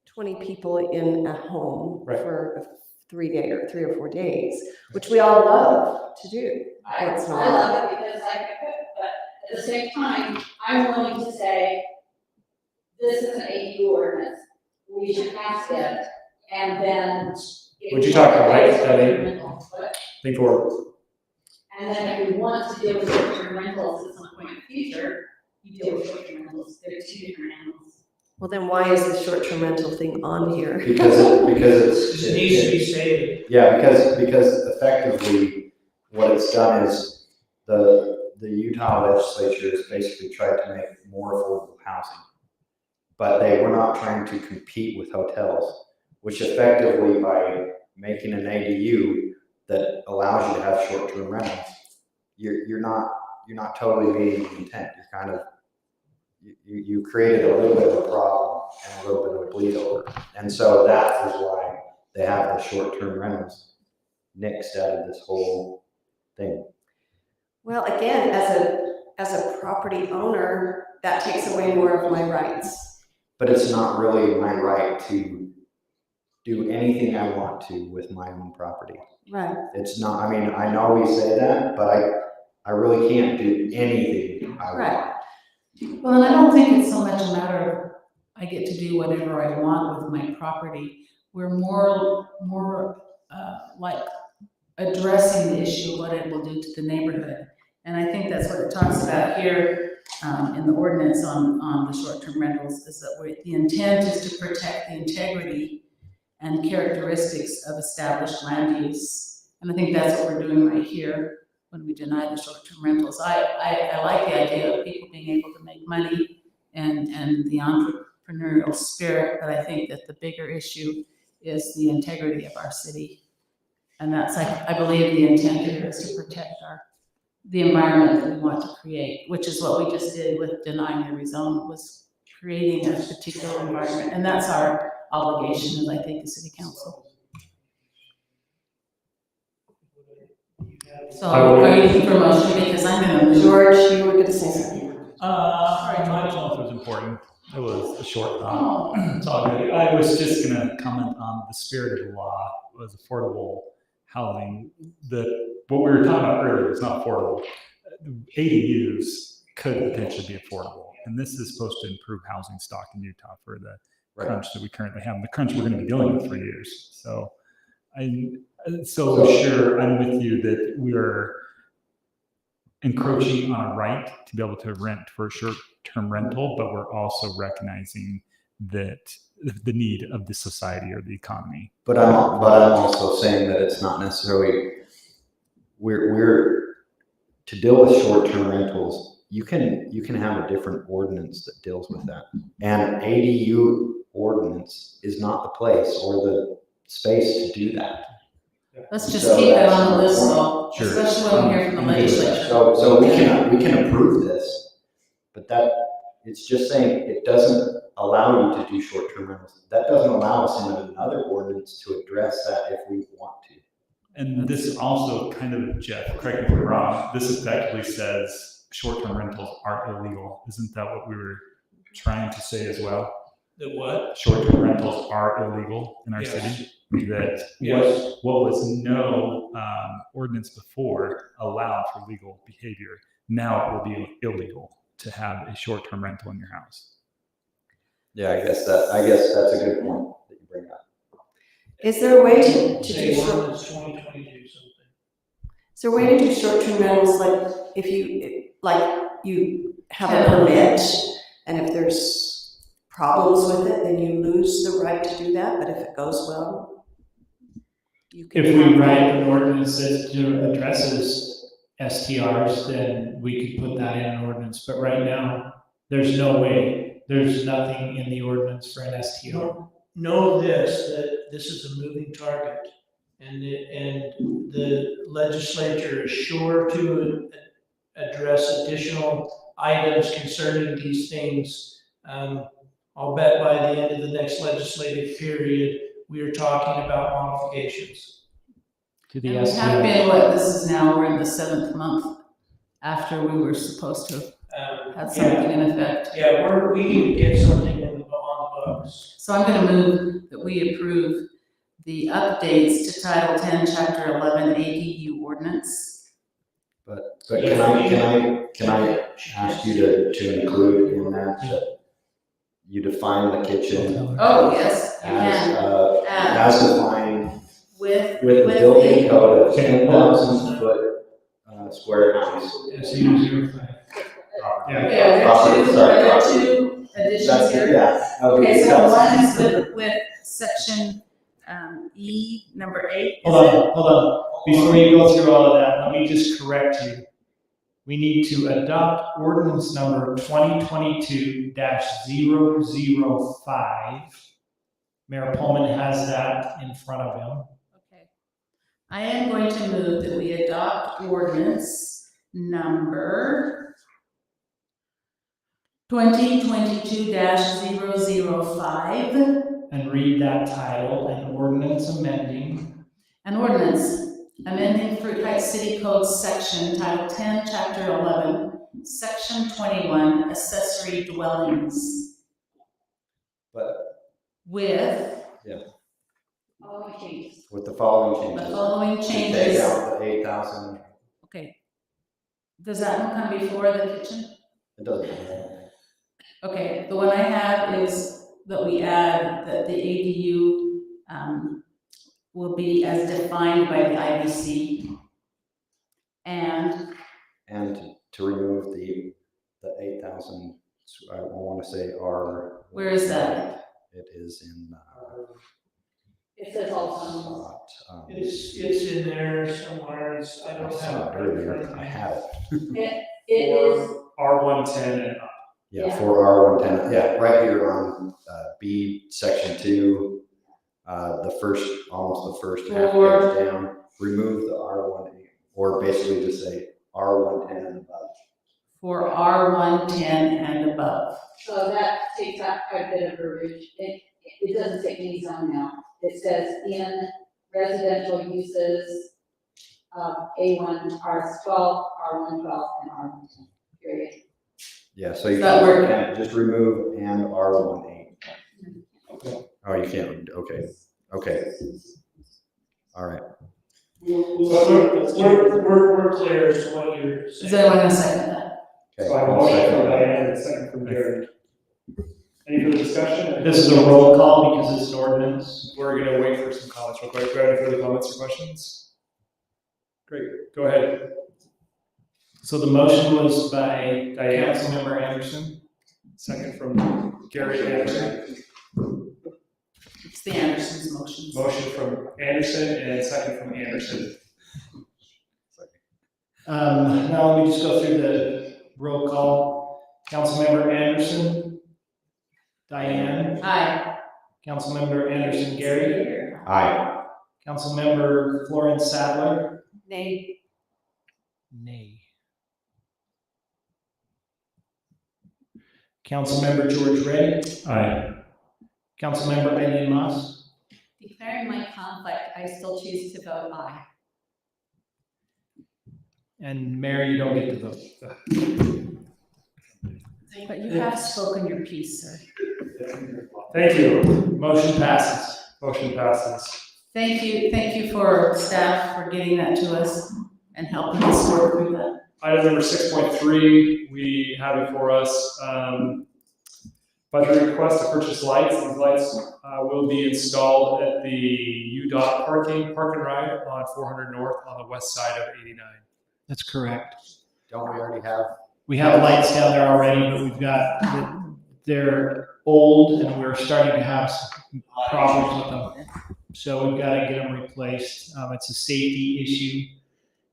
20 people in a home for a 3 or 4 days, which we all love to do.
I
It's not.
love it because I can cook, but at the same time, I'm willing to say, this is an ADU ordinance, we should pass it, and then.
Would you talk about right, Debbie?
What?
Think forward.
And then if we want to deal with short-term rentals at some point in the future, you deal with short-term rentals, they're two different animals.
Well, then why is the short-term rental thing on here?
Because it's.
It needs to be stated.
Yeah, because effectively, what it's done is the Utah legislature has basically tried to make more affordable housing. But they were not trying to compete with hotels, which effectively by making an ADU that allows you to have short-term rentals, you're not totally meeting the intent. You're kind of, you created a little bit of a problem and a little bit of a bleed over. And so that is why they have the short-term rentals nixed out of this whole thing.
Well, again, as a property owner, that takes away more of my rights.
But it's not really my right to do anything I want to with my own property.
Right.
It's not, I mean, I know we say that, but I really can't do anything I want.
Right.
Well, and I don't think it's so much a matter of I get to do whatever I want with my property. We're more like addressing the issue of what it will do to the neighborhood. And I think that's what it talks about here in the ordinance on the short-term rentals, is that the intent is to protect the integrity and characteristics of established land use. And I think that's what we're doing right here. when we deny the short-term rentals. I like the idea of people being able to make money and the entrepreneurial spirit, but I think that the bigger issue is the integrity of our city. And that's, I believe the intent here is to protect the environment that we want to create, which is what we just did with denying the rezone, was creating a particular environment. And that's our obligation as I think the city council. So are you looking for a motion? Because I'm going to move.
George, you were going to say something.
I don't know if it was important. It was a short thought. It's all good. I was just going to comment on the spirit of the law was affordable housing. What we were talking about earlier is not affordable. ADUs could potentially be affordable. And this is supposed to improve housing stock in Utah for the crunch that we currently have, and the crunch we're going to be dealing with for years. So I'm so sure I'm with you that we are encroaching on a right to be able to rent for a short-term rental, but we're also recognizing that the need of the society or the economy.
But I'm also saying that it's not necessarily, we're to deal with short-term rentals, you can have a different ordinance that deals with that. And ADU ordinance is not the place or the space to do that.
Let's just keep it on the list though, especially when we hear from the legislature.
So we can approve this, but it's just saying it doesn't allow you to do short-term rentals. That doesn't allow us in another ordinance to address that if we want to.
And this also kind of, Jeff, correct me if I'm wrong, this effectively says short-term rentals are illegal. Isn't that what we were trying to say as well?
The what?
Short-term rentals are illegal in our city. That what was no ordinance before allowed for legal behavior. Now it will be illegal to have a short-term rental in your house.
Yeah, I guess that's a good point that you bring up.
Is there a way to do
Say
short?
one is 2022 something.
Is there a way to do short-term rentals, like if you have a permit, and if there's problems with it, then you lose the right to do that, but if it goes well, you can.
If we write an ordinance that addresses STRs, then we could put that in an ordinance, but right now, there's no way, there's nothing in the ordinance for an STR.
Know this, that this is a moving target, and the legislature is sure to address additional items concerning these things. I'll bet by the end of the next legislative period, we are talking about modifications.
To the
And we have been, this is now, we're in the 7th month after we were supposed to have had something in effect.
Yeah, we need to get something on the books.
So I'm going to move that we approve the updates to Title 10, Chapter 11 ADU ordinance.
But can I ask you to include in that you define the kitchen?
Oh, yes, you can.
As defined
With
the building code of 10,000 foot square house.
Okay, are there two additions here?
Yeah.
Okay, so one is with section E, number 8.
Hold on. Before you go through all of that, let me just correct you. We need to adopt ordinance number 2022-005. Mayor Pullman has that in front of him.
Okay. I am going to move that we adopt ordinance number 2022-005.
And read that title, an ordinance amending.
An ordinance amending Fruit Heights City Code section, Title 10, Chapter 11, Section 21, accessory dwellings.
But
With
following changes. With the following changes.
the following
To
changes.
take out the 8,000.
Okay. Does that one come before the kitchen?
It doesn't matter.
Okay, the one I have is that we add that the ADU will be as defined by the IBC. And
to remove the 8,000, I want to say R.
where is that?
It is in.
It says also.
It's in there somewhere, I
I
don't
saw
have
it
it.
earlier, I had it.
It is,
R110 and up.
Yeah,
Yeah.
for R110, yeah, right here on B, section 2, almost the first half
For-
page down, remove the R1, or basically just say R110 and above.
For R110 and above.
so that takes out quite a bit of verbiage. It doesn't say any zone now. It says in residential uses of A1, R12, R112, and R110, period.
Yeah, so you
That work?
can just remove and R18. Oh, you can't, okay. All right.
We're clear as to what you're
Is
saying.
anyone gonna second that?
Okay,
So I have a
I'll
motion
second
from
that.
Diane and a second from Gary. Any further discussion?
This is a roll call because it's an ordinance.
We're gonna wait for some comments real quick. Do you have any further comments or questions? Great, go ahead.
So the motion was by
Diane.
Councilmember Anderson.
Second from Gary Anderson.
It's the Anderson's motions.
Motion from Anderson and second from Anderson.
Now let me just go through the roll call. Councilmember Anderson. Diane.
Aye.
Councilmember Anderson Gary.
Aye.
Councilmember Florence Sadler.
Nay.
Nay. Councilmember George Ray.
Aye.
Councilmember Eileen Moss.
Declaring my conflict, I still choose to vote aye.
And Mayor, you don't get to vote.
But you have spoken your piece, sir.
Thank you.
Motion passes.
Motion passes.
Thank you for staff for getting that to us and helping us work through that.
Item number 6.3, we have before us, budget request to purchase lights. These lights will be installed at the UDOT park and ride on 400 North on the west side of 89.
That's correct.
Don't we already have?
We have lights down there already, but we've got, they're old and we're starting to have some problems with them. So we've got to get them replaced. It's a safety issue.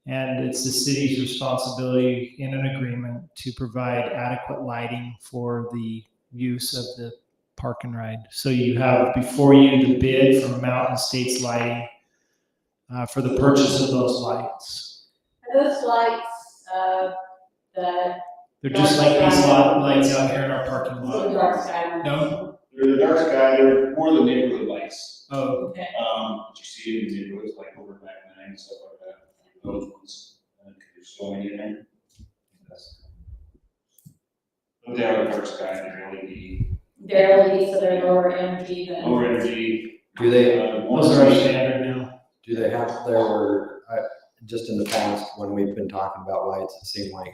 And it's the city's responsibility in an agreement to provide adequate lighting for the use of the park and ride. So you have before you the bid from Mountain States Lighting for the purchase of those lights.
Are those lights, the
They're just like these lights out here in our parking
little
lot.
dark sky ones?
No?
They're the dark sky, they're more the neighborhood lights.
Oh,
Okay.
That you see in the neighborhoods like over back nine and stuff like that, those ones. There's so many in there. But they are the dark sky, they're LED,
They're LED, so they're lower energy than.
lower energy.
Do they,
those are our standard now.
do they have, there were, just in the past, when we've been talking about lights, it seemed like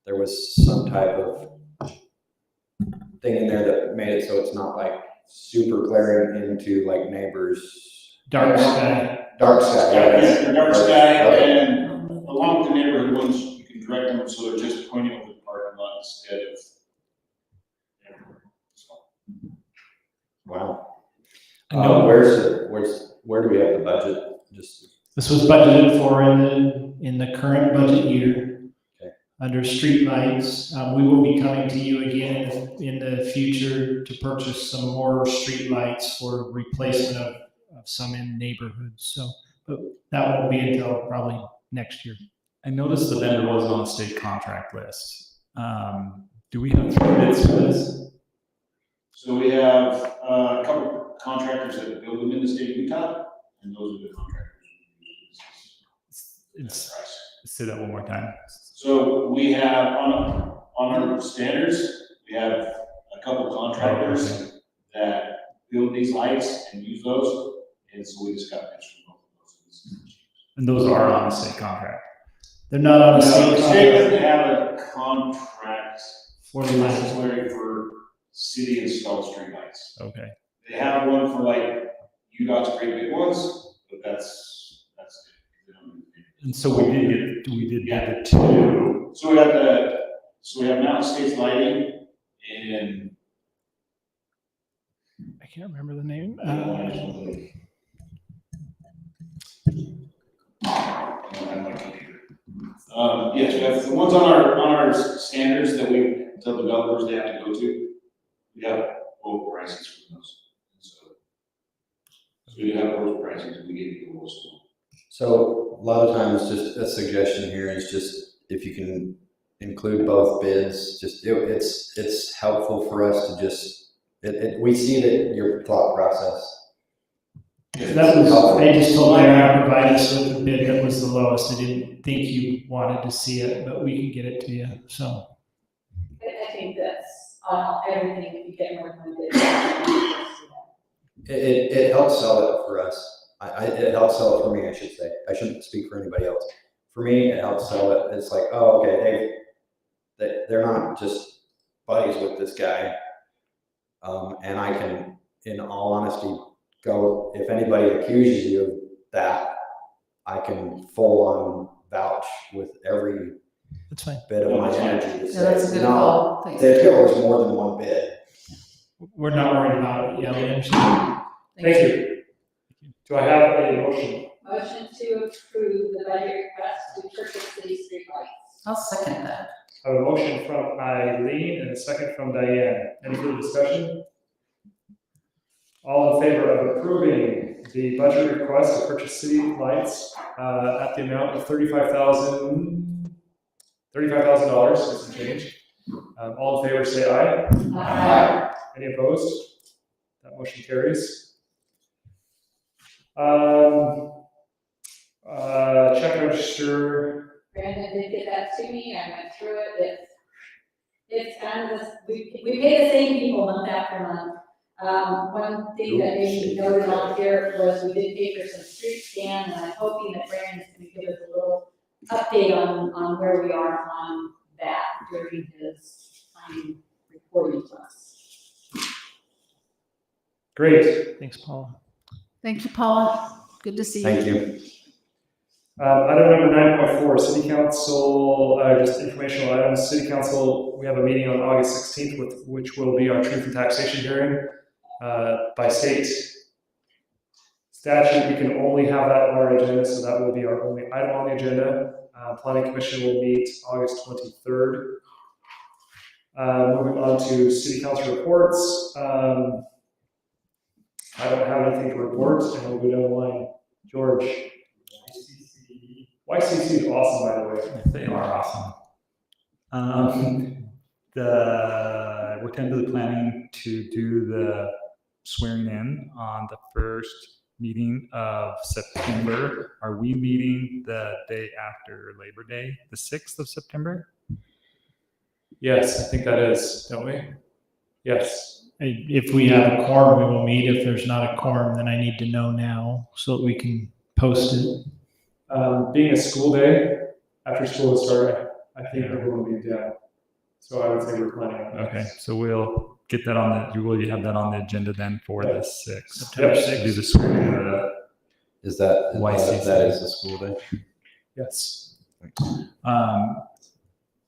there was some type of thing in there that made it so it's not like super glaring into like neighbors.
Dark sky.
Dark sky, yeah.
Yeah, dark sky,
Okay.
and along with the neighborhood ones, you can direct them so they're just pointing over the parking lot instead of everywhere. So,
Wow.
I know.
Where do we have the budget? Just,
This was budgeted for in the current budget year.
Okay.
Under streetlights. We will be coming to you again in the future to purchase some more streetlights for replacement of some in neighborhoods. So, but that won't be until probably next year.
I noticed the vendor wasn't on the state contract list. Do we have 3 bids for this?
So we have a couple contractors that build them in the state of Utah, and those are the contractors.
Say that one more time.
So we have on our standards, we have a couple contractors that build these lights and use those, and so we just got bids from both of those.
And those are on the state contract.
They're not on the
No,
state
the state doesn't
contract
have a contract
for the lights.
necessary for city installed streetlights.
Okay.
They have one for like UDOT's great big ones, but that's it.
And so we did get the 2.
So we have Mountain States Lighting and
I can't remember the name.
Yes, we have the ones on our standards that we tell developers they have to go to. We have both prices for those. So you have those prices, we give you those.
So a lot of times, just a suggestion here is just if you can include both bids, just it's helpful for us to just we see that your thought process.
That was, they just told me to provide us with the bid that was the lowest. I didn't think you wanted to see it, but we can get it to you, so.
I think that's on everything, you get more than this.
It helps sell it for us. It helps sell it for me, I should say. I shouldn't speak for anybody else. For me, it helps sell it. It's like, oh, okay, they're not just buddies with this guy. And I can, in all honesty, go, if anybody accuses you of that, I can full on vouch with every
That's fine.
bit of my energy to
Yeah, that's a
say,
good
no,
call. Thanks.
there was more than one bid.
We're not worried about it. Yeah, we understand.
Thank you. Do I have a motion?
Motion to approve the budget request to purchase city streetlights.
I'll second that.
I have a motion from Eileen and a second from Diane. Any further discussion? All in favor of approving the budget request to purchase city lights at the amount of $35,000 and some change. All in favor say aye.
Aye.
Any opposed? That motion carries. Check register.
Brandon did get that to me, I went through it, it's kind of, we pay the same people month after month. One thing that they noted on here was we did pay for some street scan, and I'm hoping that Brandon's gonna give us a little update on where we are on that during his time reporting to us.
Great.
Thanks, Paula.
Thank you, Paula. Good to see you.
Thank you.
Item number 9.4, City Council, just informational items. City Council, we have a meeting on August 16th, which will be our truth and taxation hearing. By state statute, we can only have that on our agenda, so that will be our only item on the agenda. Planning Commission will meet August 23rd. Moving on to City Council reports. I don't have anything to report, and we'll go down the line. George. YCC is awesome, by the way.
They are awesome. We're tentatively planning to do the swearing in on the first meeting of September. Are we meeting the day after Labor Day, the 6th of September?
Yes, I think that is, don't we? Yes.
If we have a quorum, we will meet. If there's not a quorum, then I need to know now so that we can post it.
Being a school day, after school has started, I think everyone will be down. So I would say we're planning on that.
Okay, so we'll get that on the, will you have that on the agenda then for the 6th?
September
Yep.
6th.
Do the swearing in of
Is that
YCC.
that is the school day?
Yes.
the,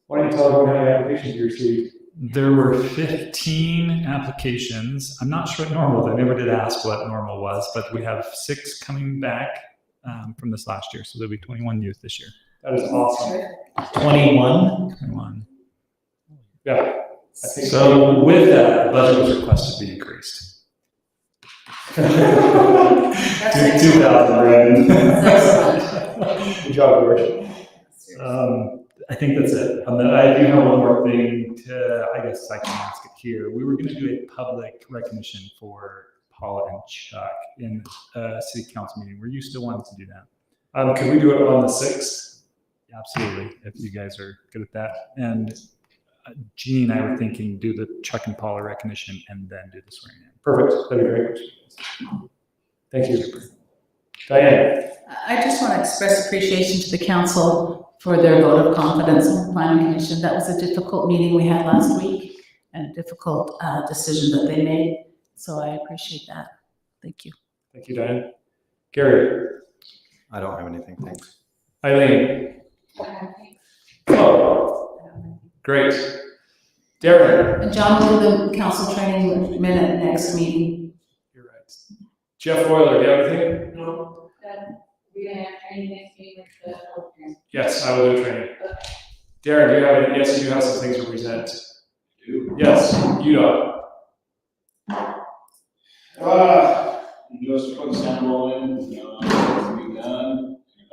Why don't you tell everyone how many applications you received?
there were 15 applications. I'm not sure what normal was. I never did ask what normal was, but we have 6 coming back from this last year. So there'll be 21 youth this year.
That is awesome.
21.
21.
Yeah. I think
So with that, the budget was requested to be increased. 2,000, Brandon.
Good job, George.
I think that's it. I do have one more thing to, I guess I can ask it here. We were going to do a public recognition for Paula and Chuck in a city council meeting. Were you still wanting to do that?
Could we do it on the 6th?
Absolutely, if you guys are good at that. And Jeannie and I were thinking do the Chuck and Paula recognition and then do the swearing in.
Perfect. That'd be great. Thank you. Diane.
I just want to express appreciation to the council for their vote of confidence in the planning commission. That was a difficult meeting we had last week and a difficult decision that they made. So I appreciate that. Thank you.
Thank you, Diane. Gary.
I don't have anything, thanks.
Eileen. Oh, great. Darren.
And John will do the council training minute next meeting.
You're right. Jeff Euler, do you have anything?
No.
we gonna have training next week with the health care?
Yes, I will do training. Darren, do you have any? Yes, you do have some things to present. Yes, you do.
Just put sample in, to be done in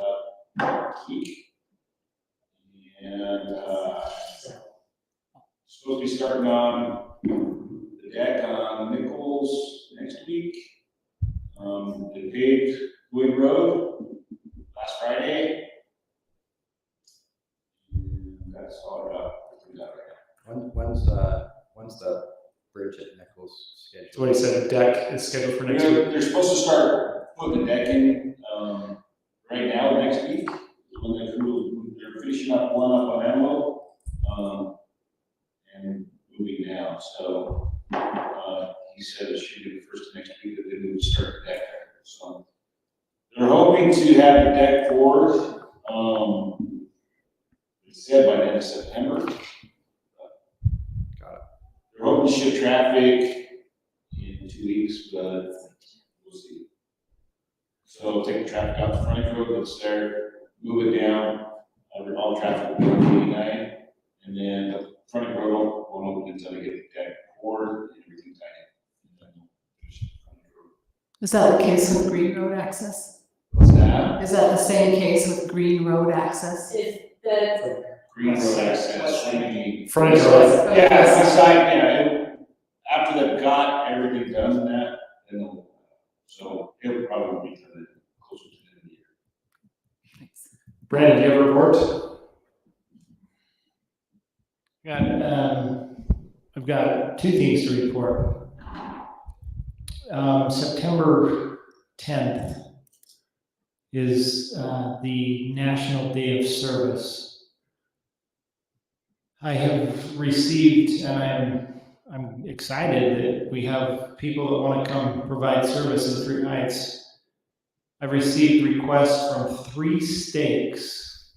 about a week. And, supposed to be starting on the deck on Nichols next week. They paved Wood Road last Friday. And that's all I got.
When's the bridge at Nichols scheduled?
So what he said, the deck is scheduled for next week.
They're supposed to start putting the deck in, right now, next week, when they're finishing up one up on Emerald, and moving down, so, he said it should be the first of next week that they would start the deck there, so. They're hoping to have the deck poured, it said by the end of September.
Got it.
They're hoping to ship traffic in 2 weeks, but we'll see. So take the traffic out the front road that's there, move it down, all traffic will be on 89, and then the front road won't open until they get the deck poured and everything tied in.
Is that the case with Green Road access?
What's that?
Is that the same case with Green Road access?
Is the
Green road access, what do you mean?
Frontage road.
Yeah, it's the side, after they've got everything done in that, then they'll, so it'll probably be closer to the end of the year.
Brandon, do you have a report?
I've got two things to report. September 10th is the National Day of Service. I have received, and I'm excited that we have people that want to come provide service in Fruit Heights. I've received requests from 3 stakes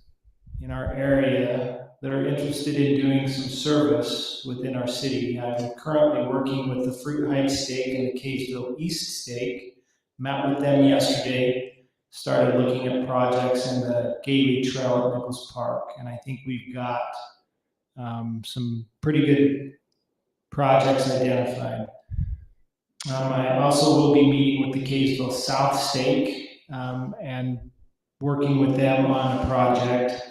in our area that are interested in doing some service within our city. I'm currently working with the Fruit Heights stake and the Kaysville East stake. Met with them yesterday, started looking at projects in the Gailey Trail at Nichols Park, and I think we've got some pretty good projects identified. I also will be meeting with the Kaysville South stake and working with them on a project,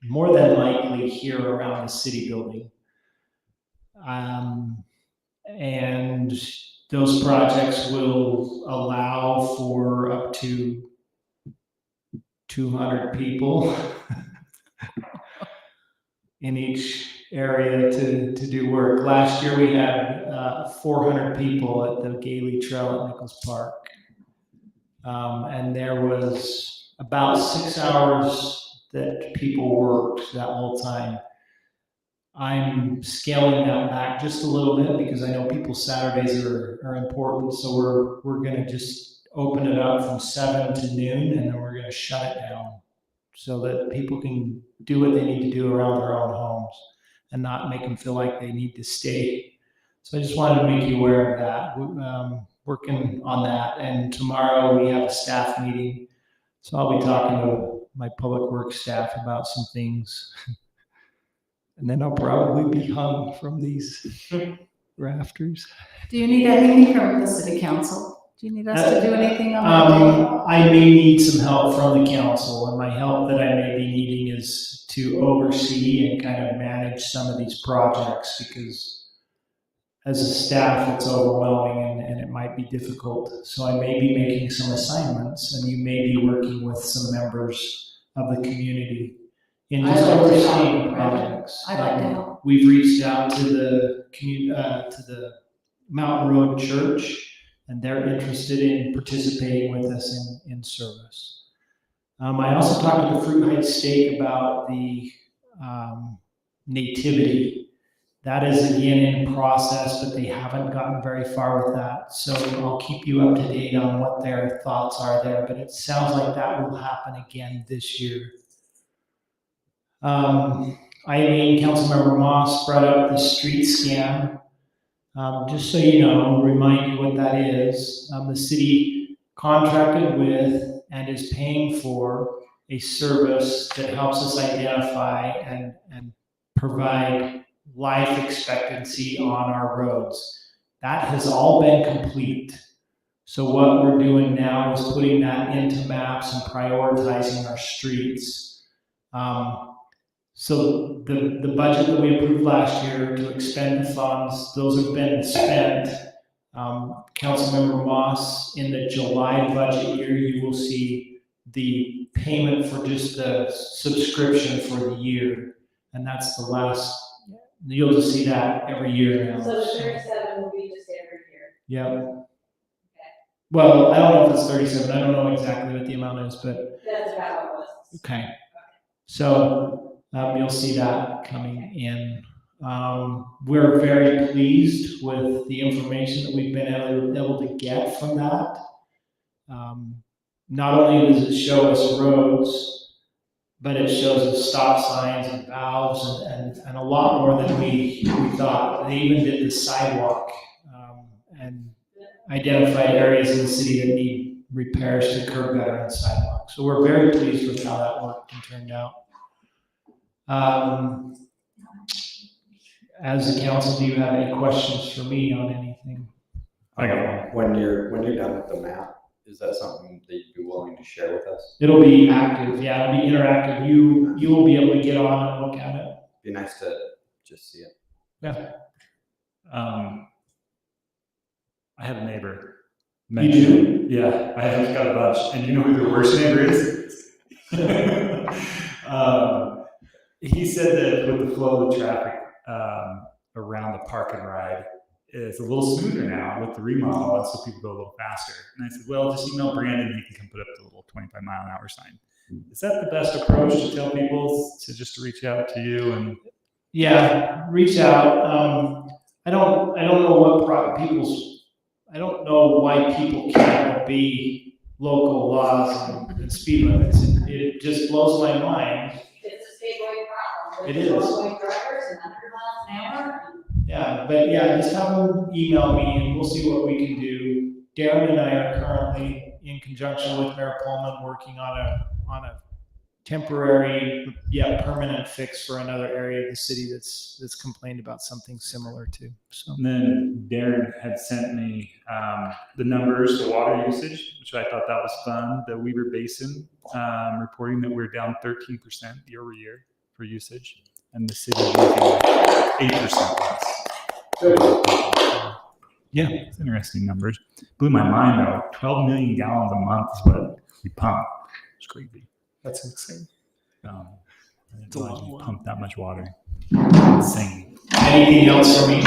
more than likely here around the city building. And those projects will allow for up to 200 people in each area to do work. Last year we had 400 people at the Gailey Trail at Nichols Park. And there was about 6 hours that people worked that whole time. I'm scaling that back just a little bit because I know people's Saturdays are important. So we're gonna just open it up from 7 to noon, and then we're gonna shut it down so that people can do what they need to do around their own homes and not make them feel like they need to stay. So I just wanted to make you aware of that. Working on that. And tomorrow we have a staff meeting. So I'll be talking to my public works staff about some things. And then I'll probably be hung from these rafters.
Do you need anything from the city council? Do you need us to do anything on that day?
I may need some help from the council, and my help that I may be needing is to oversee and kind of manage some of these projects, because as a staff, it's overwhelming and it might be difficult. So I may be making some assignments, and you may be working with some members of the community in just overseeing projects.
I'd like to help.
We've reached out to the Mountain Road Church, and they're interested in participating with us in service. I also talked to the Fruit Heights stake about the nativity. That is again in process, but they haven't gotten very far with that. So I'll keep you up to date on what their thoughts are there, but it sounds like that will happen again this year. Eileen, Councilmember Moss brought up the street scam. Just so you know, remind you what that is. The city contracted with and is paying for a service that helps us identify and provide life expectancy on our roads. That has all been complete. So what we're doing now is putting that into maps and prioritizing our streets. So the budget that we approved last year to expend the funds, those have been spent. Councilmember Moss, in the July budget year, you will see the payment for just the subscription for the year. And that's the last, you'll just see that every year now.
So the 37 will be just every year.
Yeah. Well, I don't know if it's 37. I don't know exactly what the amount is, but.
That's about what it was.
Okay. So you'll see that coming in. We're very pleased with the information that we've been able to get from that. Not only does it show us roads, but it shows us stop signs and valves and a lot more than we thought. They even did the sidewalk and identified areas in the city that need repairs to curb gutter and sidewalks. So we're very pleased with how that worked and turned out. As the council, do you have any questions for me on anything?
I got one. When you're done with the map, is that something that you'd be willing to share with us?
It'll be active, yeah, it'll be interactive. You will be able to get on and look at it.
Be nice to just see it.
Yeah.
I have a neighbor.
You do?
Yeah, I have got a bunch. And you know who the worst neighbor is? He said that with the flow of the traffic around the park and ride, it's a little smoother now with the remodel, and so people go a little faster. And I said, well, just email Brandon, he can come put up the little 25-mile-an-hour sign. Is that the best approach to tell people to just reach out to you? And
yeah, reach out. I don't know I don't know why people can't obey local laws and speed limits. It just blows my mind.
It's a statewide problem.
It is.
Roadway drivers and 100 miles an hour.
Yeah, but yeah, just have them email me and we'll see what we can do. Darren and I are currently, in conjunction with Mayor Pullman, working on a temporary yet permanent fix for another area of the city that's complained about something similar to. So.
And then Darren had sent me the numbers, the water usage, which I thought that was fun. The Weber Basin reporting that we're down 13% year over year for usage, and the city using 8% less. Yeah, it's interesting numbers. Blew my mind though. 12 million gallons a month is what we pump. It's crazy.
That's insane.
I didn't realize we pump that much water. Insane.
Anything else for me?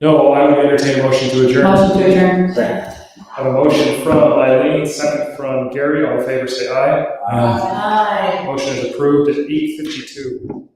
No, I would entertain a motion to adjourn.
Motion to adjourn.
Second. I have a motion from Eileen, second from Gary. All in favor, say aye.
Aye.
Motion is approved at 8:52.